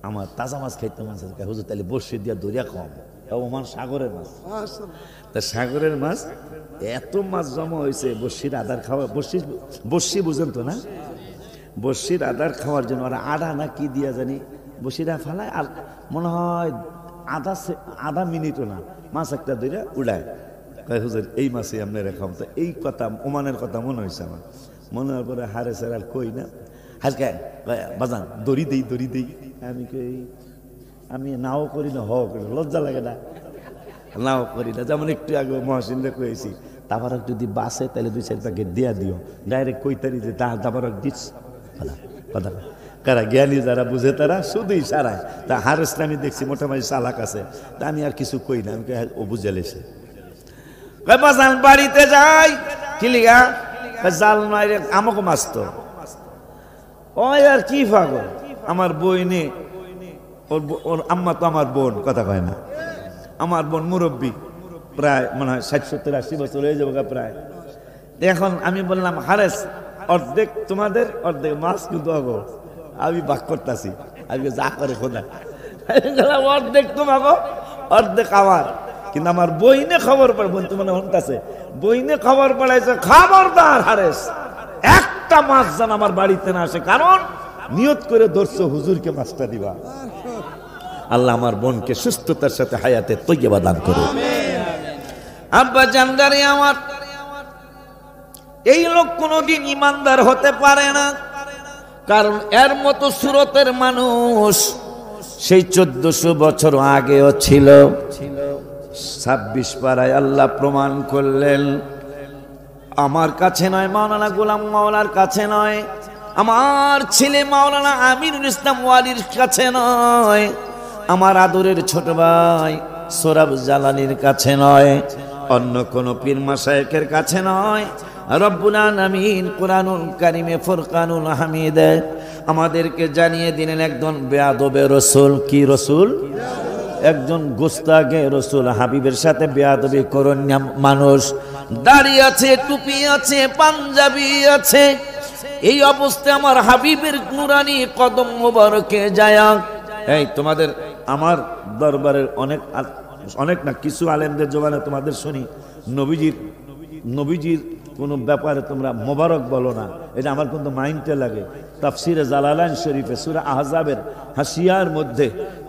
আমার তাজা মাছ খাইতে মাছ হুজুর, তাহলে বর্ষি দিয়া দরিয়া খাওয়াবো। ওমান সাগরের মাছ, তা সাগরের মাছ এত মাছ জমা হয়েছে। বর্ষির আদার খাওয়া, বর্ষি বুঝেন তো না? বর্ষির আদার খাওয়ার জন্য ওরা আদা না কি দিয়া জানি বর্ষিরা ফালায়, আর মনে হয় আধা মিনিটও না মাছ একটা দরিয়া উড়ায়। হুজুর এই মাছে আপনার খাম। তো এই কথা ওমানের কথা মনে হয়েছে আমার। মনে হওয়ার পরে হারে স্যার আর কই না, হাজকে বাজান দড়ি দেই। আমি কই আমি নাও করি না, লজ্জা লাগে না, নাও করি না। যেমন একটু আগে মহাসিনরা কয়েছি তাবারক যদি বাসে তাহলে 2-4 প্যাকেট দিয়া দিও, ডাইরেক্ট কইতারি যে তাবারক দিস কথা। কারা জ্ঞানী যারা বুঝে তারা শুধু ইশারায়। তা হারেসটা আমি দেখছি মোটামুটি চালাক আছে, তা আমি আর কিছু কই না। আমি ও বুঝে লেছে বাজান বাড়িতে যাই কিলিগা জাল নয় আমাকে মাছ তো ওই আর কি পাগল। আমার বই নে, ওর আম্মা তো আমার বোন, কথা কয় না। আমার বোন মুরব্বী, প্রায় মনে হয় 60-70-80 বছর হয়ে যাবো প্রায়। এখন আমি বললাম হারেস অর্ধেক তোমাদের অর্ধেক মাছ কিন্তু আমি ভাগ করতেছি। আমি যা করে খোদা, অর্ধেক তোমাকে অর্ধেক আমার। কিন্তু আমার বইনে খবর পড়ে, বোন তো মানে হন্তাছে, বইনে খবর পড়াইছে খবরদার হারেস একটা মাছ যেন আমার বাড়িতে না আসে, কারণ নিয়ত করে ধরছো হুজুরকে মাছটা দিবা। আল্লাহ আমার বোনকে সুস্থতার সাথে হায়াতে তৈয়বা দান করো। আব্বা জানদারি আমার, এই লোক কোনোদিন ইমানদার হতে পারে না, কারণ এর মতো সুরতের মানুষ সেই 1400 বছর আগেও ছিল। 26 পাড়ায় আল্লাহ প্রমাণ করলেন, আমার কাছে নয়, মাওলানা গোলাম মাওলার কাছে নয়, আমার ছেলে মাওলানা আমিরুল ইসলাম ওয়ালির কাছে নয়, আমার আদরের ছোট ভাই সোরাব জালালির কাছে নয়, অন্য কোন পীর মাশায়েখের কাছে নয়, রব্বুল আলামিন কুরআনুল কারীমে ফুরকানুল হামিদে আমাদেরকে জানিয়ে দিলেন একজন বেয়াদবে রাসূল। কি রাসূল? একজন গোস্তাগে রাসূল, হাবিবের সাথে বেয়াদবি করেন মানুষ। দাড়ি আছে, টুপি আছে, পাঞ্জাবি আছে, এই অবস্থায় আমার হাবিবের নুরানি কদম মোবারকে যায়। এই তোমাদের আমার দরবারের অনেক না কিছু আলেমদের জবানে তোমাদের শুনি নবীজির কোন ব্যাপারে তোমরা মোবারক বলো না, এটা আমার কিন্তু মাইন্ডে লাগে। তাফসিরে জালালাইন শরীফে সূরা আহজাবের হাসিয়ার মধ্যে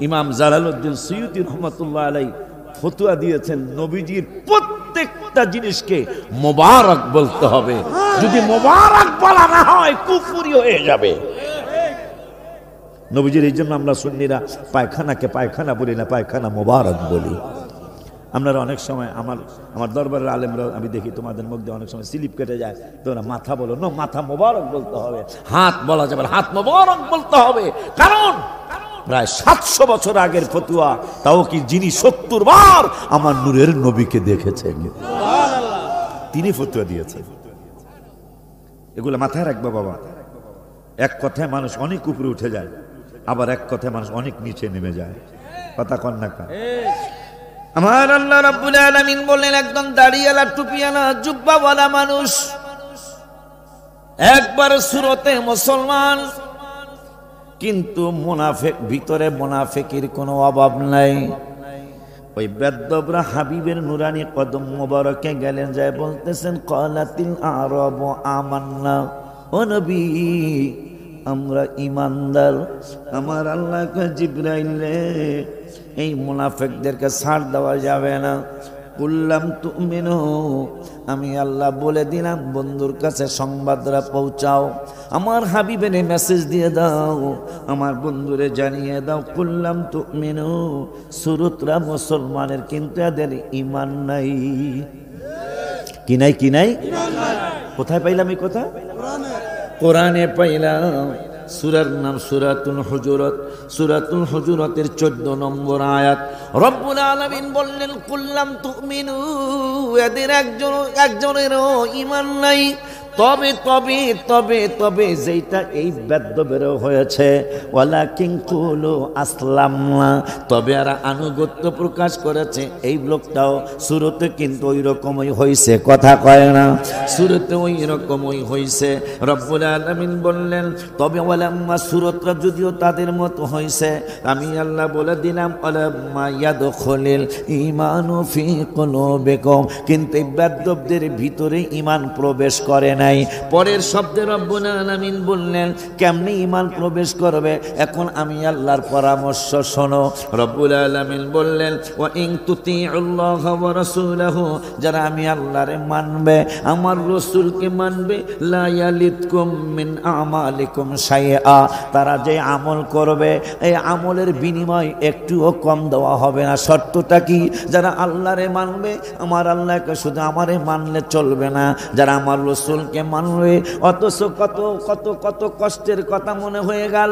ইমাম জালালউদ্দিন সুয়ুতী রহমাতুল্লাহ আলাইহি ফতোয়া দিয়েছেন, নবীজির প্রত্যেকটা জিনিসকে মোবারক বলতে হবে, যদি মোবারক বলা না হয় কুফরি হয়ে যাবে। নবীজির এই জন্য আমরা সুন্নিরা পায়খানাকে পায়খানা বলি না, পায়খানা মোবারক বলি। আপনারা অনেক সময় আমার দরবারের আলেমরা আমি দেখি তোমাদের মধ্যে অনেক সময় স্লিপ কেটে যায়, তোমরা মাথা বলো না, মাথা মোবারক বলতে হবে, হাত বলা যাবে না, হাত মোবারক বলতে হবে, কারণ প্রায় 700 বছর আগের ফতোয়া, তাও কি যিনি 70 বার আমার নূরের নবীকে দেখেছেন তিনি ফতোয়া দিয়েছেন। এগুলো মাথায় রাখবা বাবা। এক কথায় মানুষ অনেক উপরে উঠে যায়, আবার এক কথায় মানুষ অনেক নিচে নেমে যায়। কথা কন না কা? আমার আল্লাহ রাব্বুল আলামিন বললেন, একদম দাড়িওয়ালা টুপিওয়ালা জুব্বাওয়ালা মানুষ, একবার সুরতে মুসলমান, কিন্তু মুনাফিক, ভিতরে মুনাফিকের কোনো অভাব নাই। ওই বেদ্যবরা হাবিবের নুরানি কদম মোবারকে গেলেন, যায় বলতেছেন ক্বালাতিল আরাবু আমান্না, ও নবী আমরা ইমানদার। আমার আল্লাহকে জিবরাইল রে, এই মুনাফিকদেরকে ছাড় দেওয়া যাবে না। কুল্লাম তুমিনু, আমি আল্লাহ বলে দিলাম, বন্ধুর কাছে সংবাদরা পৌঁছাও, আমার হাবিবের মেসেজ দিয়ে দাও, আমার বন্ধুরে জানিয়ে দাও। কুল্লাম তুমিনু, সুরতরা মুসলমানের, কিন্তু এদের ইমান নাই। কি নাই? কি নাই? কোথায় পাইলাম এই কথা? কোরআনে পাইলাম। সূরার নাম সূরাতুল হুজুরাত, সূরাতুল হুজুরাতের 14 নম্বর আয়াত। রব্বুল আলামিন বললেন কুল্লাম তুমিনু, এদের একজনেরও ঈমান নাই। তবে তবে তবে তবে যেটা এই বেদ্যবের হয়েছে, ওয়ালাকিন কুলু আসলামনা, তবে আর আনুগত্য প্রকাশ করেছে। এই লোকটাও শুরুতে কিন্তু ওই রকমই হয়েছে, কথা কয় না, শুরুতে ওই রকমই হয়েছে। রব্বুল আলামিন বললেন তবে ওয়ালাম্মা, সুরতরা যদিও তাদের মতো হয়েছে, আমি আল্লাহ বলে দিলাম ওয়ালাম্মা ইয়াদখুলিল ঈমানু ফি কুলুবিকুম, কিন্তু এই বেদ্যবদের ভিতরে ঈমান প্রবেশ করে না। পরের শব্দে রব্বুল আলামিন বললেন কেমনে ঈমান প্রবেশ করবে। এখন আমি আল্লাহর পরামর্শ শোনো। রব্বুল আলামিন বললেন ওয়া ইন তুতিউল্লাহ ওয়া রাসূলাহু, যারা আমি আল্লাহরে মানবে, আমার রাসূলকে মানবে, লা ইয়ালিতকুম মিন আমালিকুম শাইআ, তারা যে আমল করবে এই আমলের বিনিময় একটুও কম দেওয়া হবে না। শর্তটা কি? যারা আল্লাহরে মানবে, আমার আল্লাহকে শুধু আমারে মানলে চলবে না, যারা আমার রাসূলকে মানবে। অথচ কত কত কত কষ্টের কথা মনে হয়ে গেল,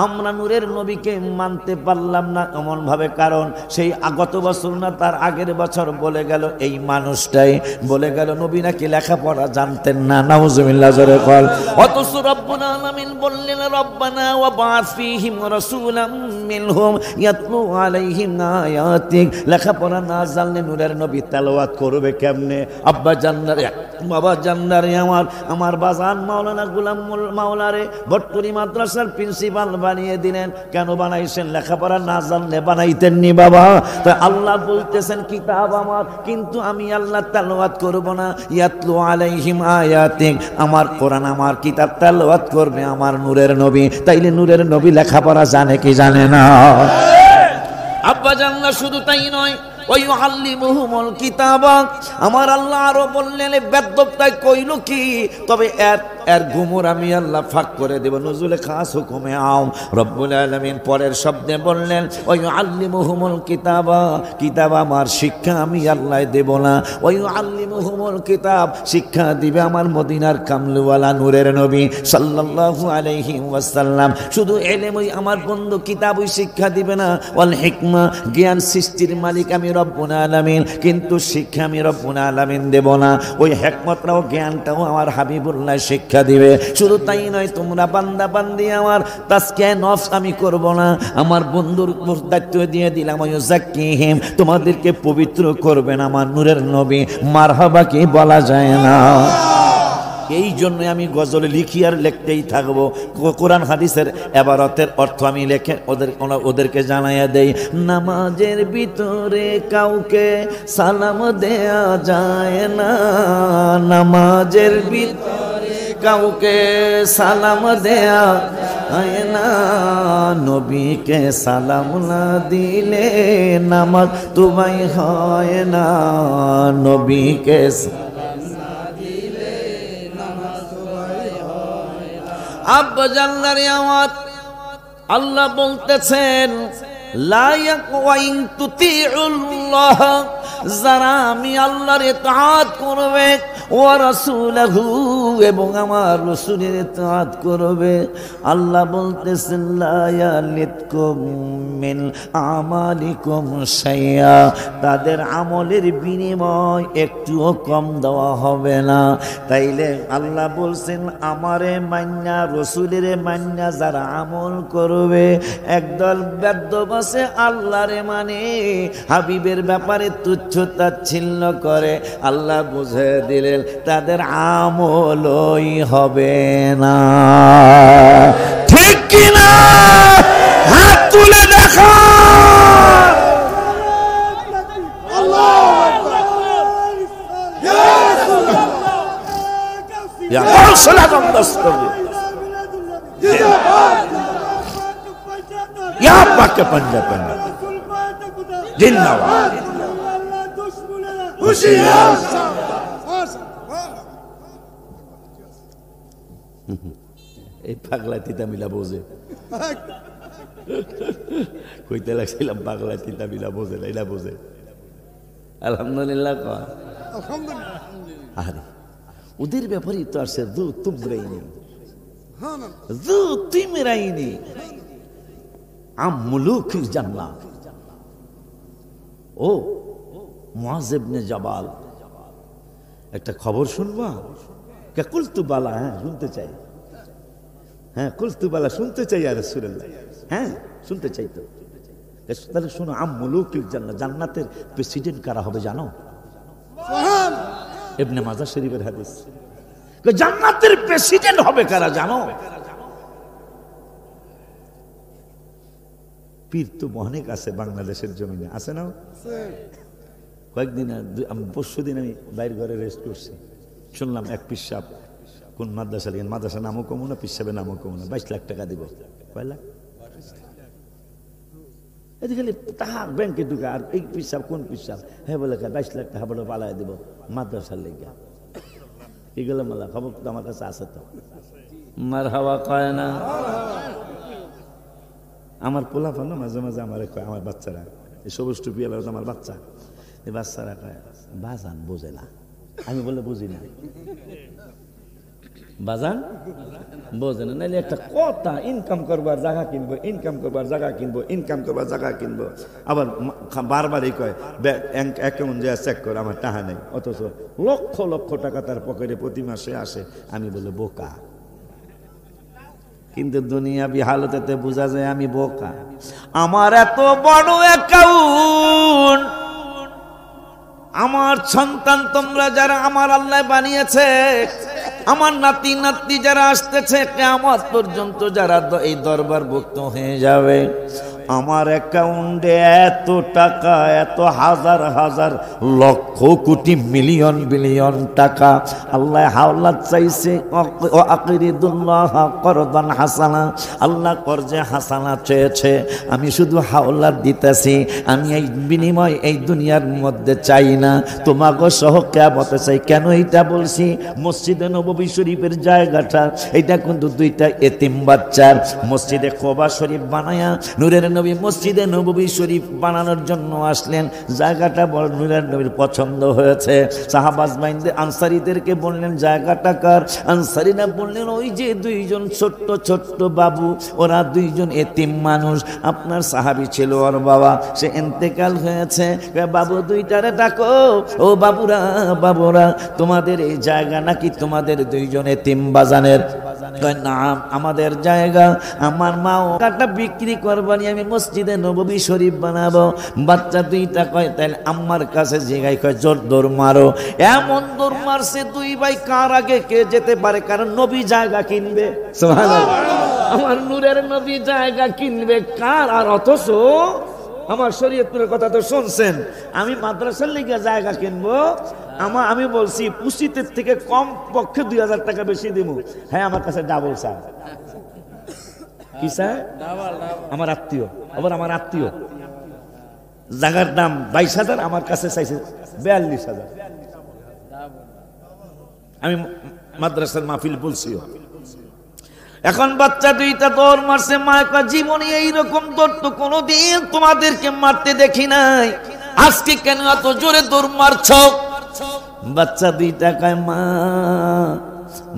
আমরা নূরের নবীকে মানতে পারলাম না এমন ভাবে, কারণ সেই গত বছর না তার আগের বছর বলে গেল, এই মানুষটাই বলে গেল নবী নাকি লেখাপড়া জানতেন না। নাউজুবিল্লাহ জোরে কল। অথচ রব্বুল আলামিন বললেন রব্বানা ওয়া বা'আথ ফীহিম রাসূলাম মিনহুম ইয়াতলু আলাইহিম আয়াতিক, লেখাপড়া না জানলে নূরের নবী তেলাওয়াত করবে কেমনে? আব্বা জান্নারে, বাবা জান্নারে আমার, আমার বাজান মাওলানা গোলাম মাওলারে ভট্টরি মাদ্রাসার প্রিন্সিপাল বানিয়ে দিলেন। কেন বানাইছেন? লেখাপড়া না জানলে বানাইতেননি বাবা। তা আল্লাহ বলতেছেন কিতাব আমার, কিন্তু আমি আল্লাহ তেলাওয়াত করব না। ইয়াতলু আলাইহিম আয়াতিক, আমার কোরআন আমার কিতাব তেলাওয়াত করবে আমার নূরের নবী। তাইলে নূরের নবী লেখাপড়া জানে কি জানে না? আব্বা জানলা শুধু তাই নয়, ওয়াইউআল্লিমুহুমুল কিতাবা, আমার আল্লাহ আরো বললেন বেদবটাই কইল কি, তবে এর গুমর আমি আল্লাহ ফাঁক করে দেব। নজুলে খাস হুকুমে আম রব্বুল আলামিন পরের শব্দে বললেন ওয়াইউআল্লিমুহুমুল কিতাবা, কিতাব আমার শিক্ষা আমি আল্লাহ দেব না। ওয়াইউআল্লিমুহুমুল কিতাব, শিক্ষা দিবে আমার মদিনার কামলিওয়ালা নূরের নবী সাল্লাল্লাহু আলাইহি ওয়াসাল্লাম। শুধু ইলমই আমার বন্ধু কিতাবই শিক্ষা দিবে না, ওয়াল হিকমা, জ্ঞান সৃষ্টির মালিক আমি রব্বুল আলামিন, কিন্তু শিক্ষা আমি রব্বুল আলামিন দেব না। ওই হিকমতটাও জ্ঞানটাও আমার হাবিবুল্লাহ শিক্ষা দিবে। শুধু তাই নয়, তোমরা বান্দা বান্দি আমার তাজকিয়া নফস আমি করব না, আমার বন্ধুর দায়িত্ব দিয়ে দিলাম ওয়াজাক্কিহিম, তোমাদেরকে পবিত্র করবেন আমার নূরের নবী। মারহাবা কি বলা যায় না? এই জন্য আমি গজল লিখি আর লিখতেই থাকবো। কোরআন হাদিসের এবারতের অর্থ আমি লিখে ওদেরকে জানাইয়া দেই। নামাজের ভিতরে কাউকে সালাম দেয়া যায় না, নামাজের ভিতরে কাউকে সালাম দেয়া যায় না, নবীকে সালাম না দিলে নামাজ তোমায় হয় না, নবীকে আব্বা জানলারে আমার আল্লাহ বলতেছেন লা ইয়াকওয়াইন তুতিউল্লাহ, যারা আমি আল্লাহর ইতাআত করবে, ওয়া রাসূলহু, এবং আমার রাসূলের ইতাআত করবে, আল্লাহ বলতেছেন লা ইয়ালিতকুম মিন আমালিকুম শাইআ, তাদের আমলের বিনিময় একটুও কম দেওয়া হবে না। তাইলে আল্লাহ বলছেন আমারে মান্না রাসূলের মান্না যারা আমল করবে, একদল বেদ্যব আছে আল্লাহরে মানে হাবিবের ব্যাপারে তুচ্ছ তাচ্ছিল্য করে, আল্লাহ বুঝে দিলেন তাদের আমলই হবে না। ঠিক কিনা? হাত তুলে দেখা। এই পাগলা তিতা মিলা বোঝে, কইতে লাগছিলাম পাগলা তিতা মিলা বোঝে না, এটা বোঝে। আলহামদুলিল্লাহ কয় আরে ওদের ব্যাপারেই তো আসছে দু তুমরাইনি, দু তুমরাইনি আমলুকিল জান্নাহ। ও মুআয ইবনে জাবাল, একটা খবর শুনবা? কে কুলতু বালা, হ্যাঁ শুনতে চাই, হ্যাঁ কুলতু বালা শুনতে চাই আর রাসূলুল্লাহ, হ্যাঁ শুনতে চাই। তো তাহলে শোনো, আমলুকিল জান্নাহ, জান্নাতের প্রেসিডেন্ট কারা হবে জানো? সুবহান, ইবনে মাজাহ শরীফের হাদিস। জান্নাতের প্রেসিডেন্ট হবে কারা জানো? পীর তো অনেক আছে বাংলাদেশের জমিনে, আছে না? কয়েকদিন পরশুদিন আমি বাইরের ঘরে রেস্ট করছি, শুনলাম এক পীর সাহেব কোন মাদ্রাসা লিখেন, মাদ্রাসা নামও কমো না, পীর সাহেবের নামও কমো না, 22 লাখ টাকা দিব। কয় লাখ? এদিকে খালি টাকা ব্যাংকে ঢুকে। আর এই পীর সাহেব কোন পীর সাহেব? হ্যাঁ বলে 22 লাখ টাকা বলে পালাই দিব মাদ্রাসার লেগে। এগুলো মালা খবর তো আমার কাছে আছে। তো মারহাবা কয় না? আমার পোলাপন না মাঝে মাঝে আমার কয়, আমার বাচ্চারা এই সবুজ টুপি এলো আমার বাচ্চা, এই বাচ্চারা কয় বাজান বোঝে না। আমি বলে বুঝি না, বাজান বোঝে না। নাইলে একটা কথা, ইনকাম করবার জায়গা কিনবো, ইনকাম করবার জায়গা কিনবো, ইনকাম করবার জায়গা কিনবো, আবার বারবারই কয় অ্যাকাউন্ট যা চেক করে আমার টাকা নেই, অথচ লক্ষ লক্ষ টাকা তার পকেটে প্রতি মাসে আসে। আমি বলে বোকা, কিন্তু দুনিয়াবি হালতেতে বোঝা যায় আমি বোকা। আমার এত বড় অ্যাকাউন্ট, আমার সন্তান তোমরা যারা আমার আল্লাহ বানিয়েছে, আমার নাতি নাতনি যারা আসতেছে কিয়ামত পর্যন্ত যারা এই দরবারভুক্ত হয়ে যাবে, আমার অ্যাকাউন্টে এত টাকা, এত হাজার হাজার লক্ষ কোটি মিলিয়ন বিলিয়ন টাকা আল্লাহ হাওলাত চাইছে। ও আকরিদুল্লাহ করদান হাসানা, আল্লাহ কর্জে হাসানা চেয়েছে, আমি শুধু হাওলাত দিতেছি, আমি এই বিনিময় এই দুনিয়ার মধ্যে চাই না, তোমাকে সহ কিয়ামতে চাই। কেন এইটা বলছি? মসজিদে নববী শরীফের জায়গাটা এটা কিন্তু দুইটা এতিম বাচ্চার মসজিদে কোবা শরীফ বানায়া নূরের নবী মসজিদে নববী শরীফ বানানোর জন্য আসলেন। জায়গাটা বড় নূরের নবীর পছন্দ হয়েছে। সাহাবাজ বাইনদের আনসারীদেরকে বললেন জায়গাটা কার? আনসারীরা বললেন ওই যে দুইজন ছোট্ট ছোট্ট বাবু, ওরা দুইজন এতিম মানুষ, আপনার সাহাবী ছিল ওর বাবা, সে ইন্তেকাল হয়েছে, বাবু দুইটারে ডাকো, ও বাবুরা বাবুরা তোমাদের এই জায়গা নাকি তোমাদের দুইজন এতিম বাজানের? না আমাদের জায়গা, আমার মা ওটা বিক্রি করবানি, আমি মসজিদে নববী শরীফ বানাবো। বাচ্চা দুইটা কয় তাহলে আম্মার কাছে জিগাই, কয় জোর দৌড় মারো। এমন দৌড় মারছে দুই ভাই, কার আগে কে যেতে পারে, কারণ নবী জায়গা কিনবে। সুবহানাল্লাহ, আমার নূরের নবী জায়গা কিনবে কার? আর অথচ আমার শরীয়তের কথা তো শুনছেন, আমি মাদ্রাসার লিগে জায়গা কিনবো, আমি বলছি পুষিতের থেকে কম পক্ষে 2000 টাকা বেশি দিব। হ্যাঁ আমার কাছে ডাবল চাই। কি চাই? আমার আত্মীয়, আবার আমার আত্মীয় জায়গার দাম 22,000, আমার কাছে চাইছে 42,000। আমি মাদ্রাসার মাহফিল বলছিও। এখন বাচ্চা দুইটা দৌড় মারছে, মায়ের জীবনে এইরকম দৌড় তো কোনোদিন তোমাদেরকে মারতে দেখি নাই, আজকে কেন এত জোরে দৌড় মারছ? বাচ্চা দুইটা কয় মা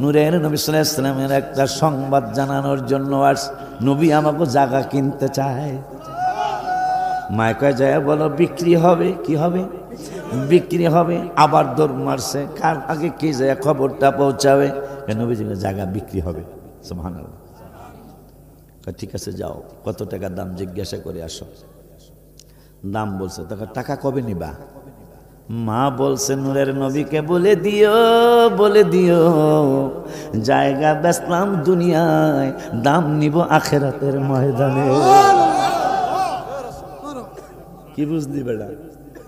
নূরের নবী সাল্লাল্লাহু আলাইহি ওয়াসাল্লামের একটা সংবাদ জানানোর জন্য আস, নবী আমাকে জায়গা কিনতে চায়। মায় কয় যায় বলো বিক্রি হবে। কি হবে? বিক্রি হবে। আবার দৌড় মারছে, কার আগে কে যায় খবরটা পৌঁছাবে? নবীজি জায়গা বিক্রি হবে। সুবহানাল্লাহ। ঠিক আছে যাও, কত টাকা দাম জিজ্ঞাসা করে আসো। দাম বলছে, তখন টাকা কবে নিবা? মা বলছে নূরের নবীকে বলে দিও, বলে দিও জায়গা বেচলাম দুনিয়ায়, দাম নিব আখিরাতের ময়দানে। কি বুঝলি বেটা?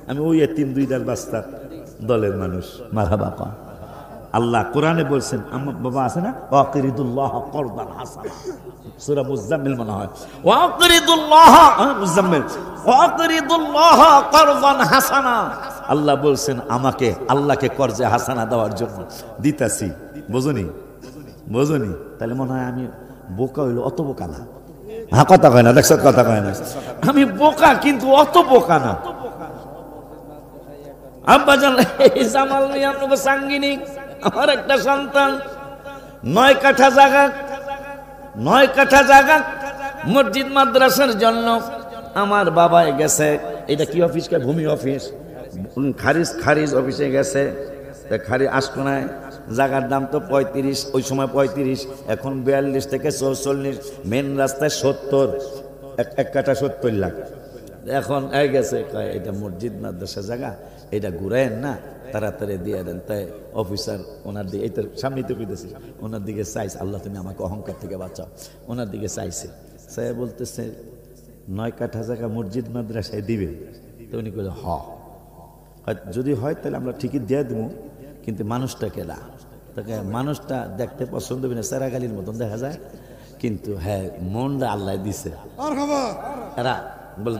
আমি ওই এতিম দুইটার বাস্তা দলের মানুষ। মারহাবা কন। আল্লাহ কোরআনে বলছেন, আমার বাবা আছে না, ওয়াকরিদুল্লাহ করদান হাসানা, সূরা মুজাম্মিল মনে হয়, ওয়াকরিদুল্লাহ মুজাম্মিল ওয়াকরিদুল্লাহ করদান হাসানা। আল্লাহ বলছেন আমাকে, আল্লাহকে কর্জে হাসানা দেওয়ার জন্য দিতাছি। বোঝনি? বোঝনি? তাহলে মনে হয় আমি বোকা হইলো, অত বোকা না। হ্যাঁ কথা কয় না, দেখছো কথা কয় না। আমি বোকা কিন্তু অত বোকা না। আব্বা জান জামাল মিয়া আপনাকে সাঙ্গিনী, আমার একটা সন্তান 9 কাঠা জায়গা, 9 কাঠা জায়গা মসজিদ মাদ্রাসার জন্য আমার বাবাই গেছে। এটা কি অফিস? ভূমি অফিস, খারিজ অফিসে গেছে। খারিজ আশকোনায় জায়গার দাম তো 35, ওই সময় 35, এখন 42 থেকে 44, মেন রাস্তায় 70, এক কাঠা 70 লাখ। এখন গেছে এটা মসজিদ মাদ্রাসা জায়গা, এটা ঘুরায়েন না, তাড়াতাড়ি দিয়ে দেন। তাই অফিসার ওনার দিকে, এই তো সামনেই তো পেতেছি, ওনার দিকে চাইছে, আল্লাহ তুমি আমাকে অহংকার থেকে বাঁচাও, ওনার দিকে চাইছে। সে বলতেছে 9 কাঠা জায়গা মসজিদ মাদ্রাসায় দিবে। তো উনি বলে যদি হয় তাহলে আমরা ঠিকই দিয়ে দেবো, কিন্তু মানুষটা কেনা, তাকে মানুষটা দেখতে পছন্দ হবে না, সেরাগালির মতন দেখা যায়, কিন্তু হ্যাঁ মনটা আল্লাহ দিছে। এরা বল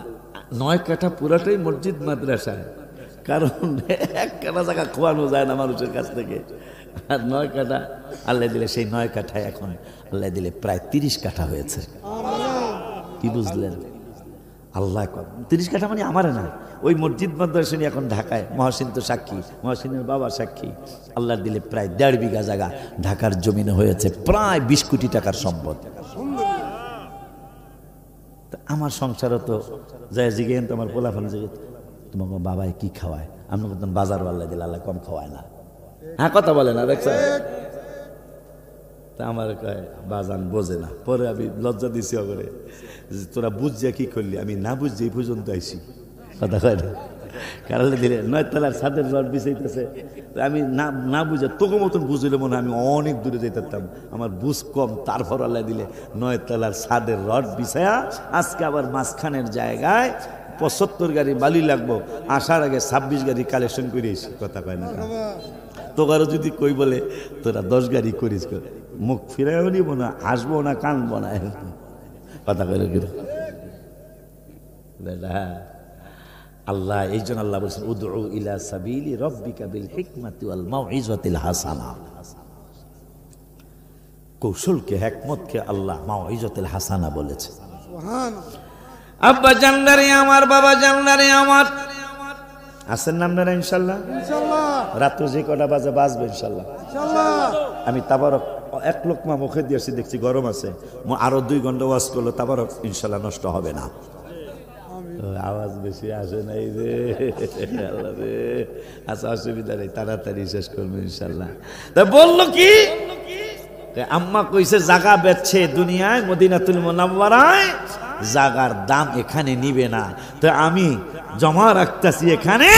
9 কাঠা পুরাটাই মসজিদ মাদ্রাসায়, কারণ 1 কাঠা জায়গা খোয়ানো যায় না মানুষের কাছ থেকে। আর 9 কাঠা আল্লাহ দিলে, সেই 9 কাঠায় এখন আল্লাহ দিলে প্রায় 30 কাঠা হয়েছে। কি বুঝলেন? আল্লাহ 30 কাঠা মানে আমার না, ওই মসজিদ মাদ্রাসা এখন ঢাকায়, মহসিন তো সাক্ষী, মহসিনের বাবা সাক্ষী, আল্লাহ দিলে প্রায় 1.5 বিঘা জায়গা ঢাকার জমিনে হয়েছে, প্রায় 20 কোটি টাকার সম্পদ। আমার সংসারও তো যায় জিগেন, তোমার পোলাফান জিগে তোমাকে বাবাই কি খাওয়ায়, আমরা বলতাম বাজার আল্লাহ দিলে, আল্লাহ কম খাওয়ায় না। হ্যাঁ কথা বলে না, দেখছ? তা আমার কয় বাজান বোঝে না। পরে আমি লজ্জা দিছি করে, তোরা বুঝিয়া কি করলি, আমি না বুঝছি এই পর্যন্ত আইসি। কথা কয় না, কারালে দিলে 9 তলার ছাদের রড বিছাইতেছে। আমি না না বুঝে তোকে মতন বুঝলে মনে আমি অনেক দূরে যেতাম, আমার বুঝ কম, তারপর আল্লাহ দিলে 9 তলার ছাদের রড বিছায়া আজকে আবার মাঝখানের জায়গায় 75 গাড়ি বালি লাগবো, আসার আগে 26 গাড়ি কালেকশন করিস। কথা কয় না তোকারও যদি কই বলে তোরা 10 গাড়ি করিস, মুখ ফিরাইও নিব না, হাসবো না, কানবো না, কথা কইল কি আল্লাহ। এই জন্য আল্লাহ বলছেন উদউ ইলা সাবিলি রাব্বিকা বিল হিকমাতি ওয়াল মাউইজাতিল হাসানা। কৌশলকে, হিকমতকে আল্লাহ মাউইজাতুল হাসানা বলেছে। সুবহানাল্লাহ। আব্বা জানদারে আমার, বাবা জানদারে আমার, আছেন না আপনারা? ইনশাল্লাহ ইনশাল্লাহ রাত যে কটা বাজে বাজবে ইনশাল্লাহ ইনশাল্লাহ। আমি তাবারক 1 লোকমা মুখে দিয়েছি, দেখছি গরম আছে, আরো 2 ঘন্টা ওয়াজ করলো তাবারক ইনশাল্লাহ নষ্ট হবে না। আওয়াজ বেশি আসে নাই রে আল্লাহ রে। আচ্ছা অসুবিধা নেই, তাড়াতাড়ি শেষ করবো ইনশাল্লাহ। তা বললো কি, আম্মা কইছে জাগা বেচছে দুনিয়ায় মদিনাতুল মুনাওয়ারায়, জাগার দাম এখানে নিবে না, তো আমি জমা রাখতেছি এখানে,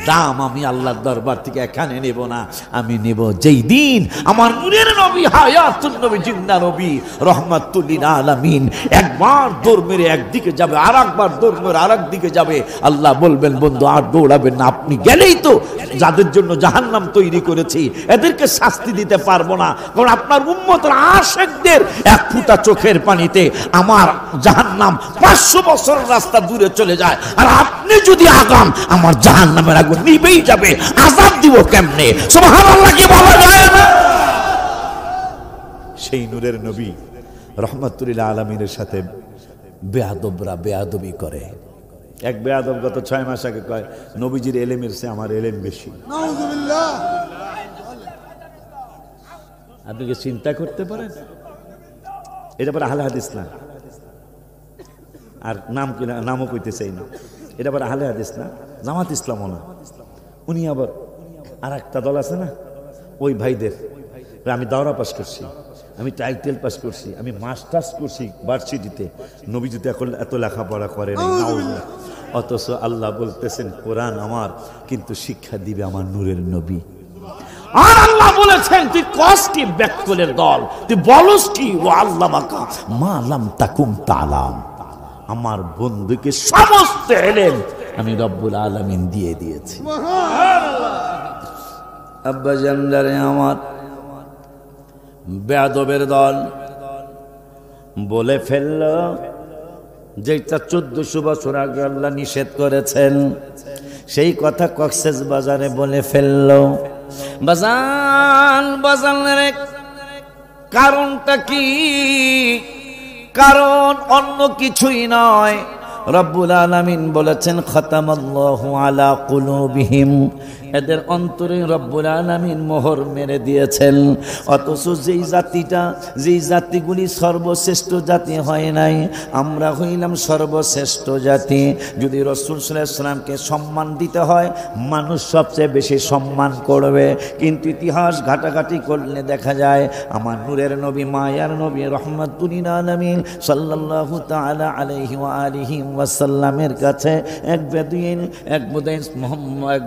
দাম আমি আল্লাহর দরবার থেকে এখানে নেব না, আমি নেব যেই দিন আমার নূরের নবী হায়াতুন নবী জিন্দা নবী রহমাতুল লিল আলামিন একবার দৌড় মেরে একদিকে যাবে, আর একবার দৌড় মেরে আরেক দিকে যাবে। আল্লাহ বলবেন বন্ধু আর দৌড়াবেন না, আপনি গেলেই তো যাদের জন্য জাহান্নাম তৈরি করেছি এদেরকে শাস্তি দিতে পারবো না, কারণ আপনার উম্মতের আশিকদের 1 ফোঁটা চোখের পানিতে আমার জাহান্নাম 500 বছর রাস্তা দূরে চলে যায়, আর আপনি যদি আগাম আমার জাহান্নামের আগুন নিবেই যাবে, আযাব দিব কেমনে? সুবহানাল্লাহ কি বলা যায় না? সেই নূরের নবী রহমাতুল লিল আলামিনের সাথে বেয়াদবরা বেয়াদবি করে। এক বেয়াদব গত 6 মাস আগে কয় নবীজির এলেমের চেয়ে আমার এলেম বেশি। নাউযুবিল্লাহ। আপনি কি চিন্তা করতে পারেন? এটা পরে আহলে হাদিস না, আর নামও কইতে চাই না, এটা পরে আহলে হাদিস না, জামাত ইসলামও না। উনি আবার আর একটা দল আছে না, ওই ভাইদের, আমি দাওরা পাস করছি, আমি টাইটেল পাস করছি, আমি মাস্টার্স করছি ভার্সিটিতে, নবীজিতে এখন এত লেখাপড়া করে নাই, অথচ আল্লাহ বলতেছেন কোরআন আমার, কিন্তু শিক্ষা দিবে আমার নূরের নবী। আর আল্লাহ বলেছেন তুই কষ্টি ব্যাকুলের দল, তুই বলস কি ও আল্লাহ মাকা মা লাম তাকুম তালাম, আমার বন্ধুকে সমস্ত এলেম আমি রব্বুল আলামিন দিয়ে দিয়েছি। আব্বা জানদারে আমার, বেয়াদবের দল বলে ফেলল যেটা 1400 বছর আগে আল্লাহ নিষেধ করেছেন, সেই কথা কক্সেস বাজারে বলে ফেলল। বাজারে কারণটা কি? কারণ অন্য কিছুই নয়, রব্বুল আলামিন বলেছেন খতামাল্লাহু আলা কুলুবিহিম, এদের অন্তরে রব্বুল আলামিন মোহর মেরে দিয়েছেন। অথচ যেই জাতিগুলি সর্বশ্রেষ্ঠ জাতি হয় নাই, আমরা হইলাম সর্বশ্রেষ্ঠ জাতি। যদি রাসূল সাল্লাল্লাহু আলাইহি ওয়াসাল্লামকে সম্মান দিতে হয়, মানুষ সবচেয়ে বেশি সম্মান করবে, কিন্তু ইতিহাস ঘাটাঘাটি করলে দেখা যায় আমার নূরের নবী মায়ার নবী রহমাতুল লিল আলামিন সাল্লাল্লাহু তাআলা আলাইহি ওয়া আলিহি ওয়াসাল্লামের কাছে এক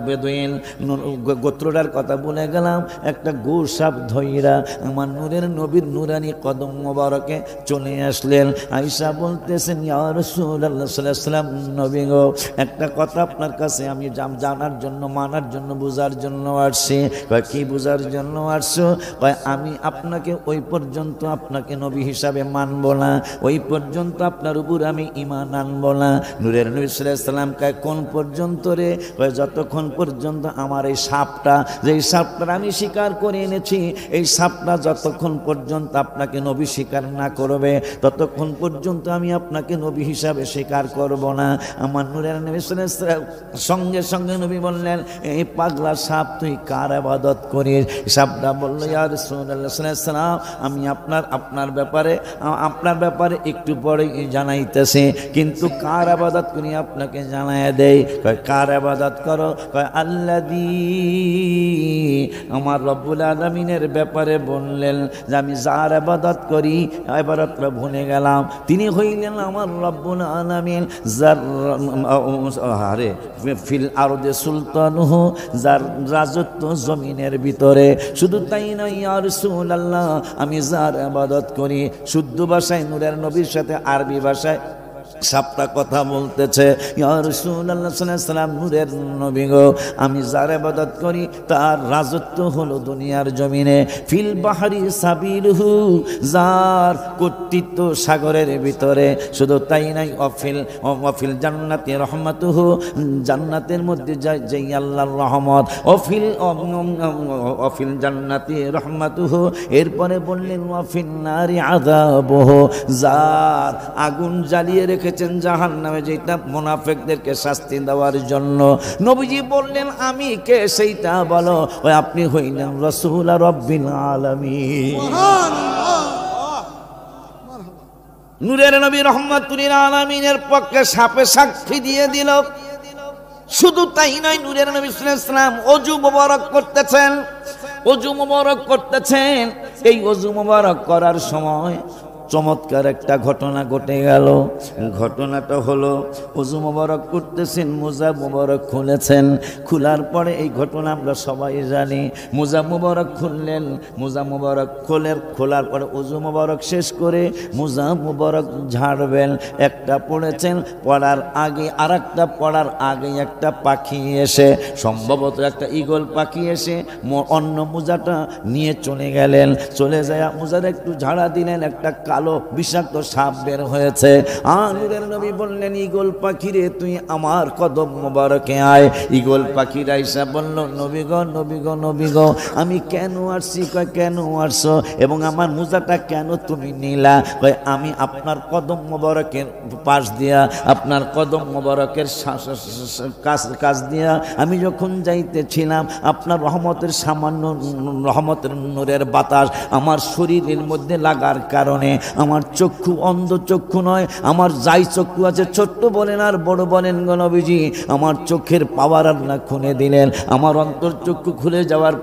বেদুইন গোত্রটার কথা বলে গেলাম, একটা গোসাপ ধইরা আমার নূরের নবীর নুরানি কদম মোবারকে চলে আসলেন। আয়েশা বলতেছেন ইয়া রাসূলুল্লাহ সাল্লাল্লাহু আলাইহি ওয়াসাল্লাম, নবী গো, একটা কথা আপনার কাছে আমি জানার জন্য, মানার জন্য, বুঝার জন্য আসছি। কয় কি বুঝার জন্য আসছো? কয় আমি আপনাকে ওই পর্যন্ত আপনাকে নবী হিসাবে মানব না, ওই পর্যন্ত আপনার উপর আমি ঈমান আনব না। নূরের নবী সাল্লাল্লাহু আলাইহি ওয়াসাল্লাম কয় কোন পর্যন্ত রে? কয় যতক্ষণ পর্যন্ত আমার এই সাপটা, যেই সাপটা আমি শিকার করে এনেছি, এই সাপটা যতক্ষণ পর্যন্ত আপনাকে নবী স্বীকার না করবে, ততক্ষণ পর্যন্ত আমি আপনাকে নবী হিসাবে স্বীকার করব না। আমার নূরের নবী সাল্লাল্লাহু আলাইহি ওয়াসাল্লাম সঙ্গে সঙ্গে নবী বললেন, এই পাগলা সাপ তুই কার ইবাদত করিস? সাপটা বলল, ইয়া রাসূলুল্লাহ সাল্লাল্লাহু আলাইহি ওয়াসাল্লাম, আমি আপনার ব্যাপারে একটু পরে জানাইতেছি, কিন্তু কার ইবাদত করি আপনাকে জানায় দেই। কয় কার ইবাদত করো? কয় আল্লাযী, আমার রব্বুল আলামিনের ব্যাপারে বললেন যে আমি যার ইবাদত করি ইবাদতটা ভুলে গেলাম, তিনি হইলেন আমার রব্বুল আলামিন, যার আরে ফিল আরদে সুলতানুহু, যার রাজত্ব জমিনের ভিতরে। শুধু তাই নয় ইয়া রাসূলুল্লাহ, আমি যার ইবাদত করি, শুদ্ধ ভাষায় নূরের নবীর সাথে আরবি ভাষায় সাপটা কথা বলতেছে, ইয়া রাসূলুল্লাহ সাল্লাল্লাহু আলাইহি সাল্লাম, নূরের নবী গো, আমি যার ইবাদত করি তার রাজত্ব হলো দুনিয়ার জমিনে। ফিল বাহরি সাবিলুহু, যার কর্তৃত্ব সাগরের ভিতরে। শুধু তাই নাই, অফিল জান্নাতি রহমাতুহু, জান্নাতের মধ্যে যে আল্লাহর রহমত। অফিল জান্নাতি রহমাতুহু, এরপরে বললেন ওয়াফিন নারি আযাবুহু, যার আগুন জ্বালিয়ে রেখেছেন জাহান্নামে, যেটা মুনাফিকদেরকে শাস্তি দেওয়ার জন্য। নবীজি বললেন আমি কে সেইটা বলো। ওই আপনি হইলেন রাসূল রাব্বিল আলামিন, নূরের নবী রহমাতুল আলামিনের পক্ষে সাপে সাক্ষী দিয়ে দিল। শুধু তাই নয়, নূরের নবী সাল্লাল্লাহু আলাইহি ওয়াসাল্লাম ওযু মোবারক করতেছেন, ওযু মোবারক করতেছেন। এই ওযু মোবারক করার সময় চমৎকার একটা ঘটনা ঘটে গেল। ঘটনাটা হলো, ওযু মোবারক করতেছেন, মোজা মোবারক খুলেছেন। খোলার পরে এই ঘটনা আমরা সবাই জানি। মোজা মোবারক খুললেন, মোজা মোবারক খোলার পরে ওযু মোবারক শেষ করে মোজা মোবারক ঝাড়বেন। একটা পড়েছেন, পড়ার আগে আর একটা, পড়ার আগে একটা পাখি এসে, সম্ভবত একটা ঈগল পাখি এসে অন্য মোজাটা নিয়ে চলে গেলেন। চলে যায় মোজার একটু ঝাড়া দিলেন, একটা কালো বিষাক্ত সাপ বের হয়েছে। নূরের নবী বললেন, ঈগল পাখি রে, তুই আমার কদম মোবারকে আয়। ঈগল পাখির আইসা বলল, নবী গো, নবী গো, নবী গো, আমি কেন আসছি? কয় কেন আসছো এবং আমার মোজাটা কেন তুমি নিলা? কয় আমি আপনার কদম মোবারকের পাশ দিয়া, আপনার কদম মোবারকের কাছ দিয়া আমি যখন যাইতেছিলাম, আপনার রহমতের সামান্য রহমতের নূরের বাতাস আমার শরীরের মধ্যে লাগার কারণে আমার চক্ষু অন্ধ চক্ষু নয়, আমার যাই চক্ষু আছে, ছোট্ট বলেন আর বড় বলেন গো নবীজি, আমার চোখের পাওয়ার আল্লাহ খুলে দিলেন। আমার অন্তর চক্ষু খুলে যাওয়ার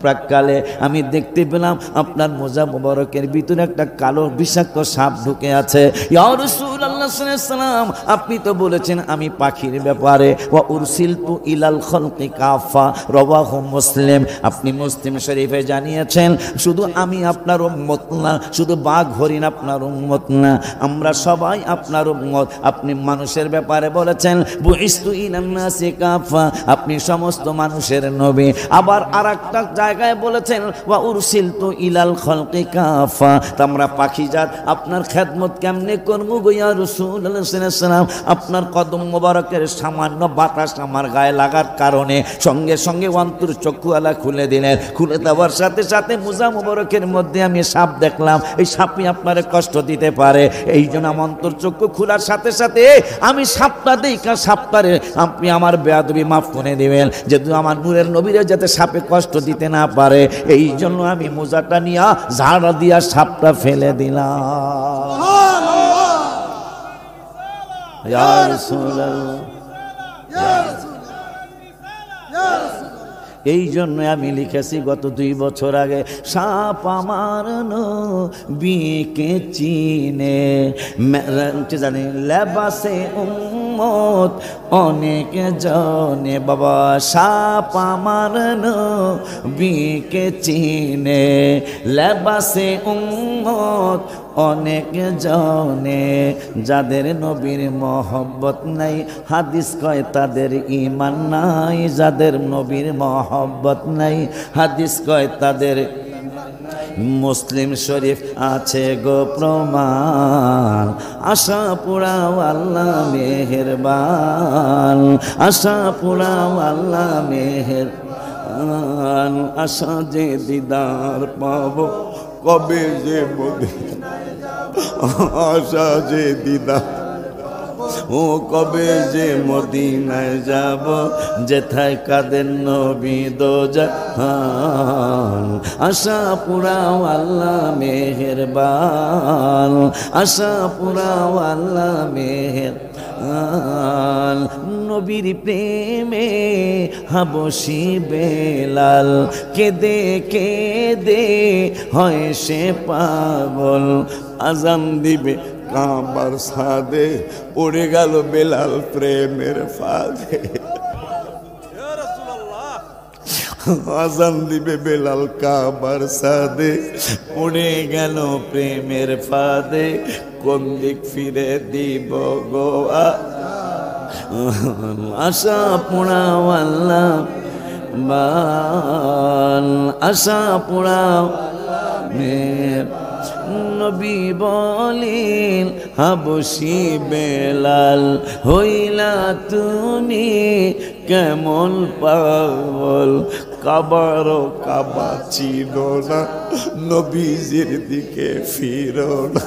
প্রাককালে আমি দেখতে পেলাম আপনার মোজা মোবারকের ভিতরে একটা কালো বিষাক্ত সাপ ঢুকে আছে। ইয়া রাসূলুল্লাহ সাল্লাল্লাহু আলাইহি ওয়াসাল্লাম, আপনি তো বলেছেন আমি পাখির ব্যাপারে, ওয়া উরসিলতু ইলাল খালকি কাফা, রাওয়াহু মুসলিম। আপনি মুসলিম শরীফে জানিয়েছেন, শুধু আমি আপনার উম্মত না, শুধু বাঘ হরিণ আপনার উম্মত না, আমরা সবাই আপনার উম্মত। আপনি মানুষের ব্যাপারে বলেছেন, বুইস্তু ইলান নাসি কাফা, আপনি সমস্ত মানুষের নবী। আবার আরেকটা জায়গায় বলেছেন, ওয়া উরসিলতু ইলাল খালকি কাফা, আমরা পাখি জাত আপনার খেদমত কেমনে করব গো ইয়া রাসূলুল্লাহ সাল্লাল্লাহু আলাইহি ওয়াসাল্লাম? আপনার কদম মোবারকের সামান্য বাতাস আমার গায়ে লাগার কারণে সঙ্গে সঙ্গে অন্তর চক্ষু আলা খুলে দিলেন। খুলে দেওয়ার সাথে সাথে মোজা মোবারকের মধ্যে আমি সাপ দেখলাম। এই সাপই আপনারে কষ্ট দিতে পারে, এই জন্য আমার অন্তর চক্ষু খোলার সাথে সাথে আমি সাপটা দেখা সাপটারে আপনি আমার বেয়াদবি মাফ করে দিবেন, যেহেতু আমার নূরের নবীরে যাতে সাপে কষ্ট দিতে না পারে, এই জন্য আমি মোজাটা নিয়ে ঝাড়া দিয়া সাপটা ফেলে দিলাম। ইয়া রাসূলুল্লাহ, এই জন্য আমি লিখেছি গত 2 বছর আগে, সাপ আমার নবীকে চিনে জানে লেবাসে উম্মত অনেক জনে, বাবা সাপ আমার নবীকে চিনে লেবাসে উম্মত অনেক জনে, যাদের নবীর মহব্বত নাই হাদিস কয় তাদের ঈমান নাই, যাদের নবীর মহব্বত নাই হাদিস কয় তাদের। মুসলিম শরীফ আছে গো প্রমাণ, আশা পুরাও আল্লাহ মেহেরবান, আশা পুরাও আল্লাহ মেহেরবান, আশা যে দিদার পাবো কবে যে মদিনা, আশা যে দিদার ও কবে যে মদিনায় যাব, যেথায় কাঁদেন নবী দোজাহান। আশা পুরাও আল্লাহ মেহেরবান, আশা পুরাও আল্লাহ মেহেরবান। নবীর প্রেমে হাবশি বেলাল কেঁদে কেঁদে হয় সে পাগল। আজান দিবে কাবার সাদে, পড়ে গেল বেলাল প্রেমের ফাঁদে। আজান দিবে বেলাল কাবার সাদে, পড়ে গেল প্রেমের ফাঁদে। কোন দিক ফিরে দিব গো আশা পোড়াও আল্লাহ বাল, আশা পোড়াও মের। নবী বলেন হাবশি বেলাল, হইলা তুমি কেমন পাগল। কাবার কাবা চিনো না, নবীজির দিকে ফিরো না।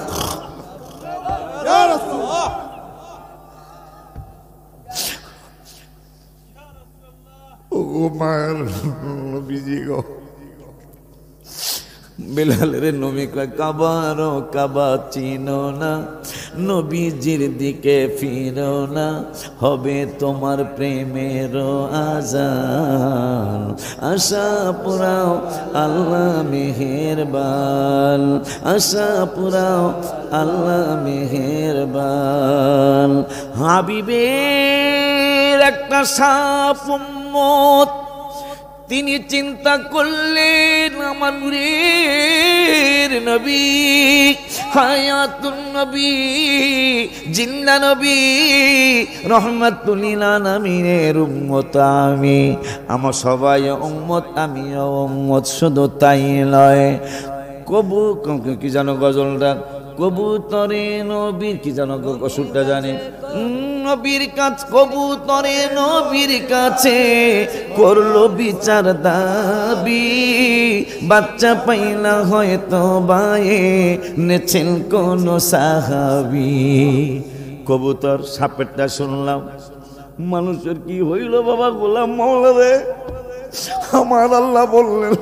ও মার নবীজি গো, বেলালের নবী কয় কাবার কাবা চিনো না, নবীজির দিকে ফিরো না, হবে তোমার প্রেমের আজান। আশা পুরাও আল্লাহ মেহেরবান, আশা পুরাও আল্লাহ মেহেরবান। হাবিবের একটা সাপ উম্মত, তিনি চিন্তা করলেন আমার নূরের নবী, হায়াতুন নবী, জিন্দা নবী, রহমাতুল লিল আলামিনের উম্মত আমি। আমার সবাই উম্মত, আমিও উম্মত। শুধু তাই নয়, কবু কি জানো গজলটা, কবুতরে নবীর কি জানো সুরটা জানে, নবীর কাছ কবুতরে নবীর কাছে করলো বিচার দাবি, বাচ্চা পাইলা হয়তো বায়ে নেছেন কোন সাহাবি। কবুতর সাপেরটা শুনলাম, মানুষের কি হইল বাবা গোলাম মাওলা রে। আমার আল্লাহ বললেন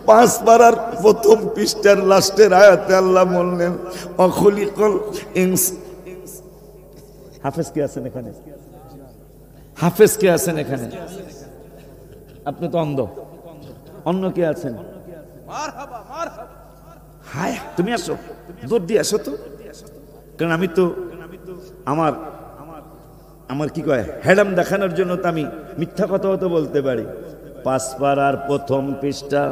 5 পারার প্রথম পৃষ্ঠার লাস্টের আয়াতে আল্লাহ বললেন অখলিকল ইনস। হাফেজ কে আছেন এখানে? হাফেজ কে আছেন এখানে? আপনি তো অন্ধ, অন্য কে আছেন? হায় তুমি আসো, দৌড় দিয়ে আসো তো, কারণ আমি তো আমার কি কয় হ্যাডাম দেখানোর জন্য তো আমি মিথ্যা কথাও তো বলতে পারি। 5 পারার প্রথম পৃষ্ঠা,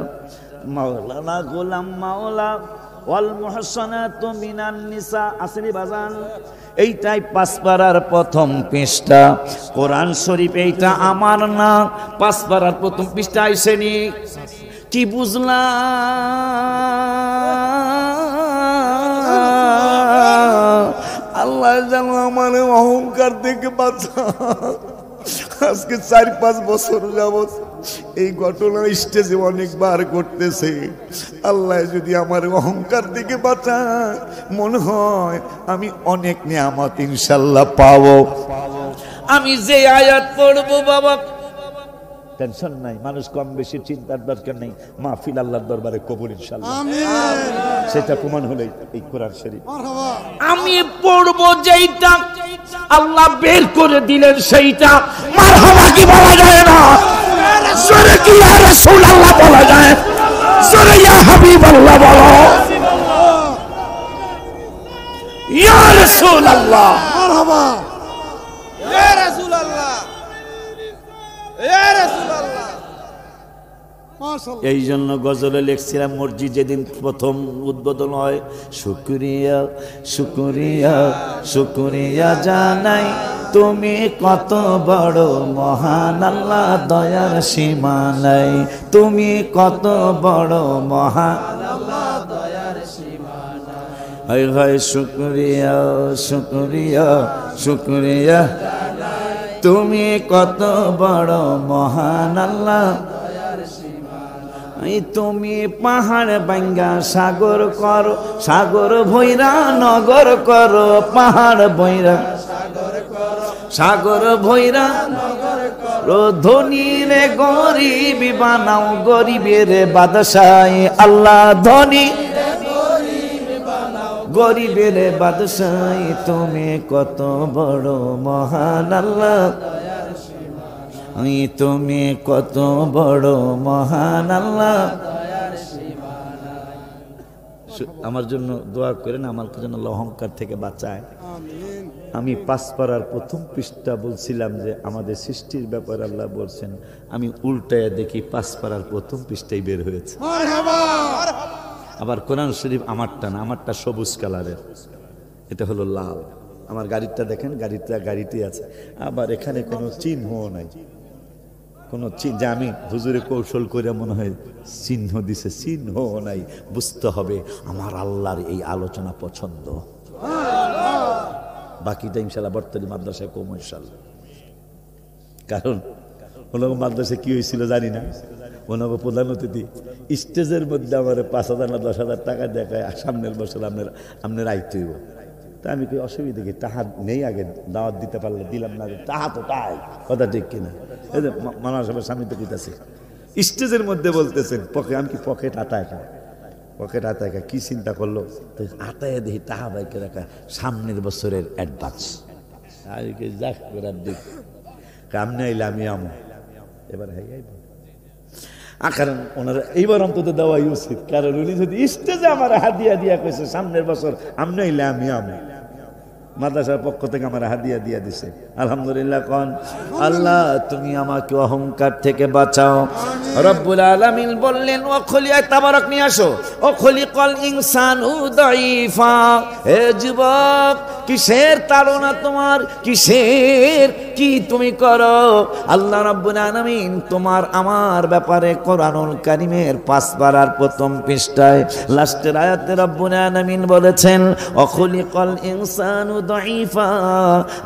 মাওলানা গোলাম মাওলা ওয়াল মুহসানাতু মিনান নিসা আসেনি বাজান, এইটাই 5 পারার প্রথম পৃষ্ঠা। কোরআন শরীফ এইটা আমার না, 5 পারার প্রথম পৃষ্ঠা আইসেনি। কি বুঝলাম? আল্লাহ যেন আমার অহংকার থেকে বাঁচা। আজকে 4-5 বছর যাবত এই ঘটনা স্টেজে অনেকবার ঘটতেছে। আল্লাহ যদি আমার অহংকার থেকে বাঁচায়, মনে হয় আমি অনেক নিয়ামত ইনশাল্লাহ পাবো। আমি যে আয়াত পড়বো বাবা টেনশন নাই, মানুষ কম বেশি চিন্তার দরকার নেই, মাহফিল আল্লাহর দরবারে কবুল ইনশাআল্লাহ। সেটা প্রমাণ হলো এই কোরআন শরীফ। আমি পড়বো যেইটা আল্লাহ বের করে দিলেন সেইটা মারহাবা কি বলা যায় না, জোরে কি ইয়া রাসূলুল্লাহ বলা যায়, জোরে ইয়া হাবিবাল্লাহ বলো, ইয়া রাসূলুল্লাহ মারহাবা, ইয়া রাসূলুল্লাহ, ইয়া রাসূলুল্লাহ। এই জন্য গজলে লিখছিলাম, মসজিদ যেদিন প্রথম উদ্বোধন হয়, শুকরিয়া শুকরিয়া শুকরিয়া জানাই, তুমি কত বড় মহান আল্লাহ, দয়ার সীমা নাই, তুমি কত বড় মহান আল্লাহ, দয়ার সীমা নাই। হায় হায় শুকরিয়া শুকরিয়া শুকরিয়া, তুমি কত বড় মহান আল্লাহ, তুমি পাহাড় ভাঙ্গা সাগর করো, সাগর ভৈরা নগর করো, পাহাড় ভৈরা সাগর সাগর ভৈরা ধনী রে গরিব বানাও গরিবের বাদশাহ আল্লাহ ধনী গরিবের বাদশাহ তুমি কত বড় মহান আল্লাহ তুমি কত বড় মহান আল্লাহ আমার জন্য দোয়া করেন আমার জন্য অহংকার থেকে বাঁচায় আমি পাঁচপাড়ার প্রথম পৃষ্ঠা বলছিলাম যে আমাদের সৃষ্টির ব্যাপারে আল্লাহ বলছেন আমি উল্টায় দেখি পাঁচপাড়ার প্রথম পৃষ্ঠায় বের হয়েছে আবার কোরআন শরীফ আমারটা না আমারটা সবুজ কালারের এটা হলো লাল আমার গাড়িটা দেখেন গাড়িতে আছে আবার এখানে কোনো চিহ্নও নাই কোনো যে আমি হুজুরে কৌশল করে মনে হয় চিহ্ন দিছে চিহ্নও নাই বুঝতে হবে আমার আল্লাহর এই আলোচনা পছন্দ বাকিটা ইনশাল্লাহ বর্তমানে মাদ্রাসায় কম ইনশাল্লাহ কারণ ওনাকে মাদ্রাসায় কি হয়েছিল জানি না ওনাকে প্রধান অতিথি স্টেজের মধ্যে আমার 5,000 না 10,000 টাকা দেখায় সামনের বছর আপনার আইতে হইব তা আমি কি অসুবিধা কি টাকা নেই আগে দাওয়াত দিতে পারলে দিলাম না টাকা তো তাই কথা ঠিক কিনা এই যে মানা সাহেবের সামনে তো কইতাছে স্টেজের মধ্যে বলতেছেন আমি কি পকেট আতায় কি চিন্তা করলো আতায় দেখি টাকা বাইকে রাখা সামনের বছরের অ্যাডভান্স আর কি যাক করার দিক কামনে আইলে আমি আমো এবার কারণ ওনারা এইবার অন্তত দেওয়াই উচিত কারণ উনি যদি স্টেজে আমার হাদিয়া দিয়া কইছে সামনের বছর আমনে আইলে আমি আমো মাদ্রাসার পক্ষ থেকে আমার হাদিয়া দিয়া দিছে আলহামদুলিল্লাহ কোন আল্লাহ তুমি আমাকে অহংকার থেকে বাঁচাও রব্বুল আলামিন বললেন ও খলিয়া তাবারক নিয়ে আসো ও খলিকাল ইনসানু দাঈফা হে যুবক কিসের তাড়না তোমার কিসের কি তুমি করো আল্লাহ রাব্বুল আলামিন তোমার আমার ব্যাপারে কোরআনুল কারীমের 5 পারার প্রথম পৃষ্ঠায় লাস্টের আয়াতে রাব্বুল আলামিন বলেছেন ও খলিকাল ইনসানু দাঈফা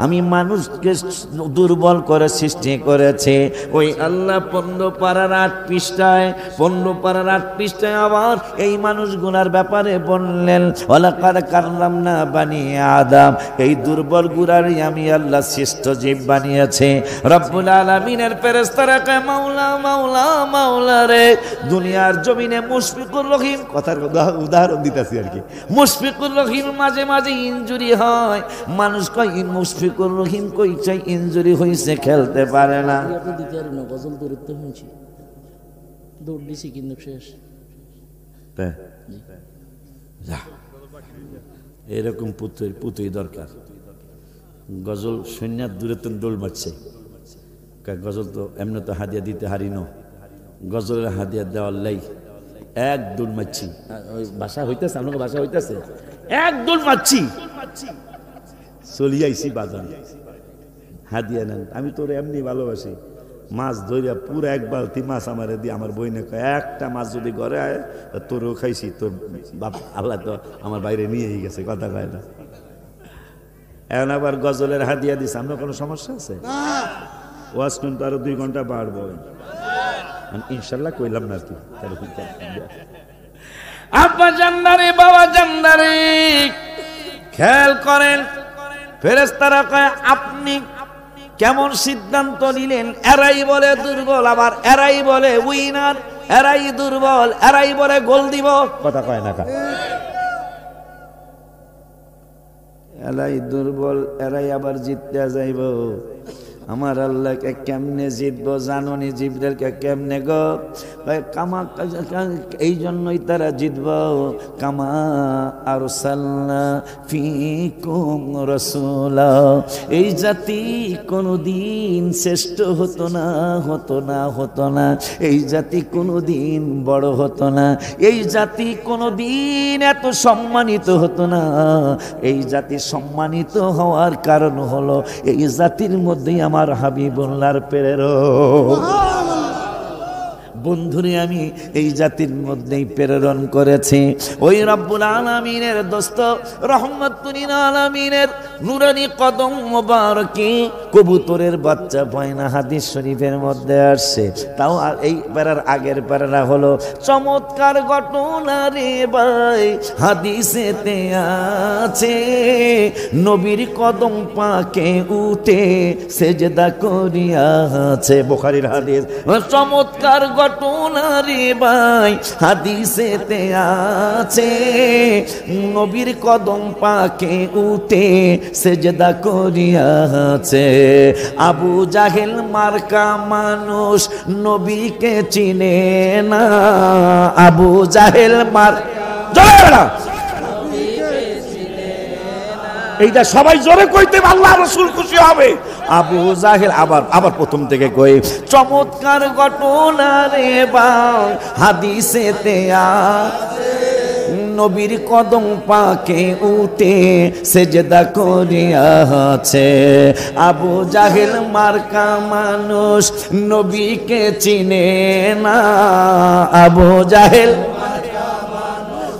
আমি মানুষকে দুর্বল করে সৃষ্টি করেছে ওই আল্লাহ 15 পারার 8 পৃষ্ঠায় 15 পারার 8 পৃষ্ঠায় আবার এই মানুষগুলোর ব্যাপারে বললেন ওয়ালাকাদ কাররামনা বানি আদম এই দুর্বল গুরারই আমি আল্লাহ শ্রেষ্ঠ জীব বানিয়েছে রব্বুল আলামিনের ফেরেশতারা কয় মাওলা মাওলা মাওলা রে দুনিয়ার জমিনে মুশফিকুর রহিম কথার উদাহরণ দিতেছি আর কি মুশফিকুর রহিম মাঝে মাঝে ইনজুরি হয় মানুষ কয় মুশফিকুর রহিম কই চাই ইনজুরি হইছে খেলতে পারে না গজল দূরত্ব হয়েছে দৌড় দিছি কিন্তু শেষ এরকম পুতুই দরকার গজল সৈন্যার দূরে তো দৌড় মারছে গজল তো এমনি তো হাদিয়া দিতে হারি ন গজলের হাদিয়া দেওয়ার লাই এক দৌড় মারছি ওই ভাষা হইতেছে আপনাকে ভাষা হইতেছে এক দৌড় মারছি চলিয়ে আইসি বাজান হাদিয়া নেন আমি তোর এমনি ভালোবাসি মাছ ধরিয়া পুরো এক বালতি মাছ আমার দিয়ে আমার বইনে একটা মাছ যদি ঘরে আয় তোরও খাইছি তোর বাপ আল্লাহ তো আমার বাইরে নিয়েই গেছে কথা কয় না এখন আবার গজলের হাদিয়া দিছে আপনার কোনো সমস্যা আছে ওয়াজ কিন্তু আরো 2 ঘন্টা বাড়বো ইনশাল্লাহ কইলাম না আর কি আব্বা জান্নারে বাবা জান্নারে খেয়াল করেন ফেরেশতারা কয় আপনি কেমন সিদ্ধান্ত নিলেন এরাই বলে দুর্বল আবার এরাই বলে উইনার এরাই দুর্বল এরাই বলে গোল দিব কথা কয় না এরাই দুর্বল এরাই আবার জিততে যাইব আমার আল্লাহকে কেমনে জিতবো জাননি জিবরাইলকে কেমনে গো কামা এই জন্যই তারা জিতব কামা আরসালনা ফিকুম রাসূলা এই জাতি কোনোদিন শ্রেষ্ঠ হতো না এই জাতি কোনোদিন বড় হতো না এই জাতি কোনোদিন এত সম্মানিত হতো না এই জাতি সম্মানিত হওয়ার কারণ হলো এই জাতির মধ্যেই আমার হাবিবুল্লাহর প্রেরণ বন্ধুরে আমি এই জাতির মধ্যেই প্রেরণ করেছি ওই রব্বুল আলামিনের দোস্ত রহমাতুল লিল আলামিনের নুরানি কদম মোবারকে কবুতরের বাচ্চা পায় না, হাদিস শরীফের মধ্যে আসছে। তাও এই প্যারার আগের প্যারারা হলো চমৎকার ঘটনা রে ভাই, হাদিসেতে আছে নবীর কদম পাকে উঠে সেজদা করিয়াছে, বুখারীর হাদিস। চমৎকার ঘটনা রে ভাই, হাদিসেতে আছে নবীর কদম পাকে উঠে সেজদা করিয়াছে। আবু জাহেল মার্কা মানুষ নবীকে চিনে না, আবু জাহেল এইটা সবাই জোরে কইতে আল্লাহ রাসূল খুশি হবে। আবু জাহেল আবার প্রথম থেকে কই, চমৎকার ঘটনা রে ভাই, হাদিসেতে আছে নবীর কদম পাকে উঠে সেজদা করিয়াছে। আবু জাহেল মার্কা মানুষ নবীকে চিনে না, আবু জাহেল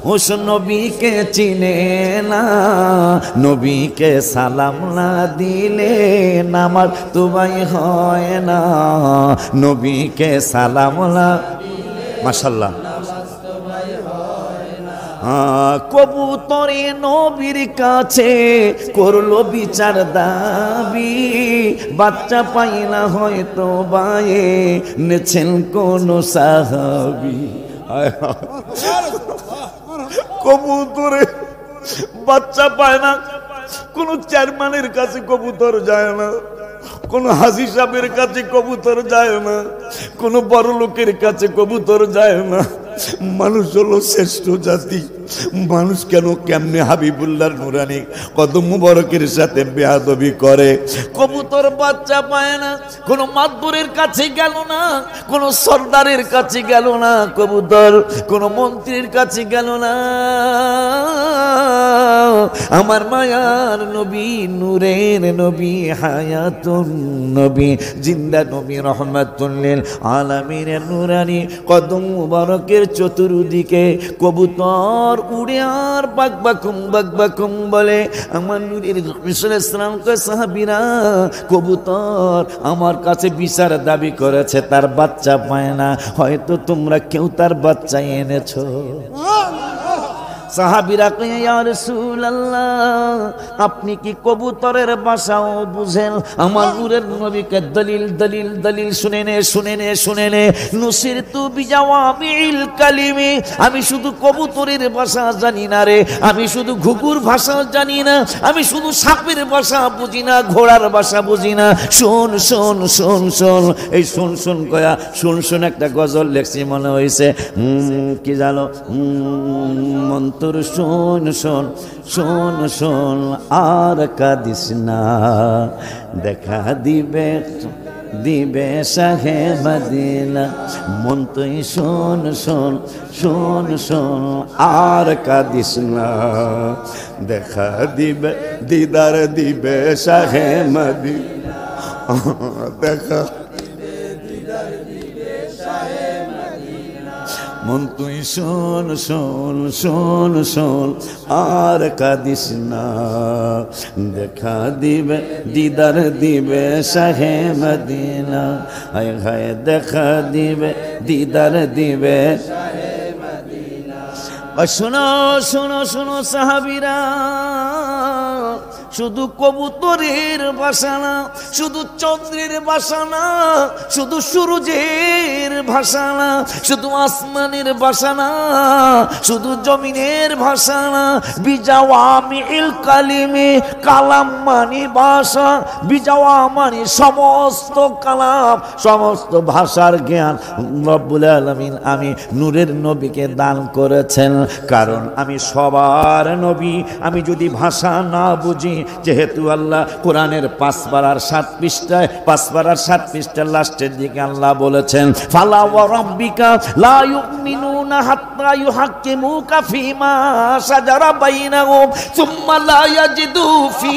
হুস নবীকে চিনে না, নবীকে সালাম না দিলে নামাজ তোমায় হয় না, নবীকে সালাম না, মাশাআল্লাহ। কবুতরে নবীর কাছে করলো বিচার দাবি, বাচ্চা পাই না হয়তো বায়ে নেছেন কোন সাহাবী। কবুতরে বাচ্চা পায় না, কোন চেয়ারম্যানের কাছে কবুতর যায় না, কোন হাজী সাহেবের কাছে কবুতর যায় না, কোন বড় লোকের কাছে কবুতর যায় না। মানুষ হলো শ্রেষ্ঠ জাতি, মানুষ কেন কেমনে হাবিবুল্লাহর নুরানি কদম মুবারকের সাথে বেয়াদবি করে। কবুতর বাচ্চা পায় না, কোন মাতবরের কাছে গেল না, কোন সর্দারের কাছে গেল না, কবুতর কোন মন্ত্রীর কাছে গেল না। আমার মায়ার নবী, নূরের নবী, হায়াতুন নবী, জিন্দা নবী, রহমাতুল লিল আলামিনের নুরানি কদম মুবারকের চতুর্দিকে কবুতর উড়ে আর বাকবাকুম বলে। আমার নূরের নবী সাল্লাল্লাহু আলাইহি ওয়াসাল্লাম কে সাহাবীরা, কবুতর আমার কাছে বিচার দাবি করেছে, তার বাচ্চা পায় না, হয়তো তোমরা কেউ তার বাচ্চা এনেছো। সাহাবীরা কয় ইয়া রাসূলুল্লাহ, আপনি কি কবুতরের ভাষাও বুঝেন? আমার নূরের নবীকে দলিল শুনে নে নুসিরতু বিজাওয়ামিল কালিমি, আমি শুধু কবুতরের ভাষা জানি না রে, আমি শুধু ঘুঘুর ভাষা জানি না, আমি শুধু সাপের ভাষা বুঝি না, ঘোড়ার ভাষা বুঝি না। শোন এই শোন কয়া শোন একটা গজল লেখছি, মনে হয়েছে কি জানো, মন্তর শোন আর কাঁদিস না, দেখা দিবে শাহে মদিনা। মন তুই শোন আর কাঁদিস না, দেখা দিদার দিবে শাহে মদিনা, দেখা মন তুই শোন আর কাঁদিস না, দেখা দিদার দিবে শাহে মদিনা। হায় হায় দেখা দিদার দিবে শাহে মদিনা। শোনো সাহাবীরা, শুধু কবুতরের ভাষা না, শুধু চন্দ্রের ভাষা না, শুধু সূর্যের ভাষা না, শুধু আসমানের ভাষা না, শুধু জমিনের ভাষা না, বিজাওয়ামিল কালিমে, কালাম মানে ভাষা, বিজাওয়া মানে সমস্ত কালাম, সমস্ত ভাষার জ্ঞান রব্বুল আলামিন আমি নূরের নবীকে দান করেছেন। কারণ আমি সবার নবী, আমি যদি ভাষা না বুঝি, যেহেতু আল্লাহ কোরআনের 5 পারার 7 পৃষ্ঠার লাস্টের দিকে আল্লাহ বলেছেন, ফালা ওয়া রাব্বিকা লা ইউমিনুনা হাত্তা ইউহাক্কিমুকা ফীমা শাজারা বাইনাহুম সুম্মা লা ইয়াজিদু ফী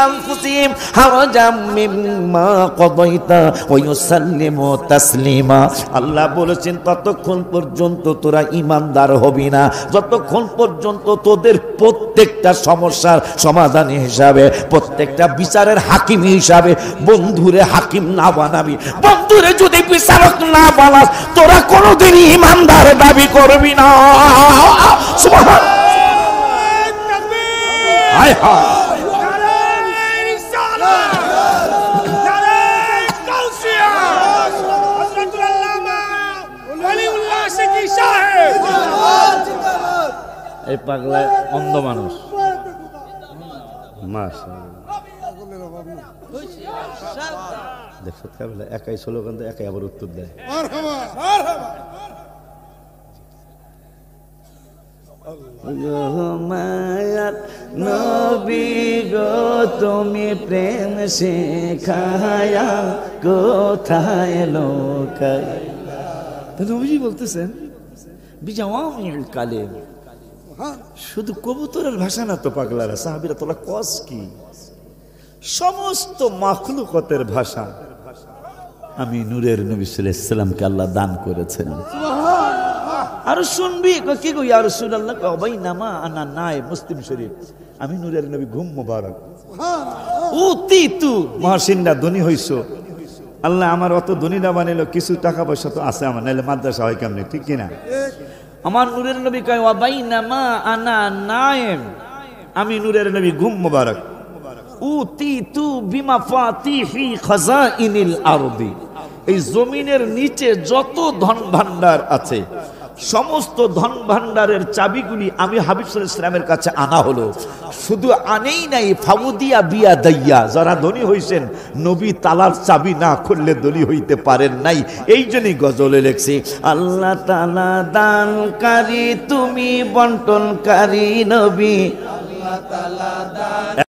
আনফুসিহিম হারাজাম মিম্মা কাদাইতা ওয়া ইউসাল্লিমু তাসলিমা। আল্লাহ বলেছেন, ততক্ষণ পর্যন্ত তোরা ঈমানদার হবি না যতক্ষণ পর্যন্ত তোদের প্রত্যেকটা সমস্যার সমাধান সমাধানী হিসাবে, প্রত্যেকটা বিচারের হাকিম হিসাবে বন্ধুরে হাকিম না বানাবি, বন্ধুরে যদি বিচারক না বানাস তোরা কোনোদিনই ইমানদার দাবি করবি না। সুবহান হায় হায় এই পাগলা অন্ধ মানুষ দেখছো একাই স্লোগান দেয়, একাই আবার উত্তর দেয়। মায়ার নবী গো তুমি প্রেম শেখায়া কোথায় লোকায়। নবীজি বলতেছেন বিজাওয়ামিল কালিম, শুধু কবুতরের ভাষা না তো পাগলারা, সাহাবীরা তোলা কস কি, সমস্ত মাখলুকতের ভাষা আমি নূরের নবী সাল্লাল্লাহু আলাইহি ওয়াসাল্লামকে আল্লাহ দান করেছেন। আর শুনবি কি গো ইয়া রাসূলুল্লাহ, বাইনামা আনা নায়ে, মুসলিম শরীফ, আমি নূরের নবী ঘুম মুবারক উতিতু, মহাসিন্দা ধনী হইছো, আল্লাহ আমার অত ধনী না বানাইলো, কিছু টাকা পয়সা তো আছে আমার, নাইলে মাদ্রাসা হয় কেমনে, ঠিক কিনা? আমার নূরের নবী কয় ওয়া বাইনামা আনা নায়েম, আমি নূরের নবী ঘুম মুবারক উতিতু বিমাফাতিহি খাজাইনিল আরদি, এই জমিনের নিচে যত ধন ভান্ডার আছে সমস্ত ধন ভান্ডারের চাবিগুলি আমি হাবিব সাল্লাল্লাহু আলাইহি ওয়াসাল্লামের কাছে আনা হলো। শুধু আনেই নাই, ফাউদিয়া বিয়া দাইয়া, যারা ধনী হইছেন নবী তালার চাবি না খুললে ধনী হইতে পারেন নাই। এই জন্যই গজলে লেখছি আল্লাহ তাআলা দানকারী তুমি বন্টনকারী নবী, আল্লাহ তাআলা দান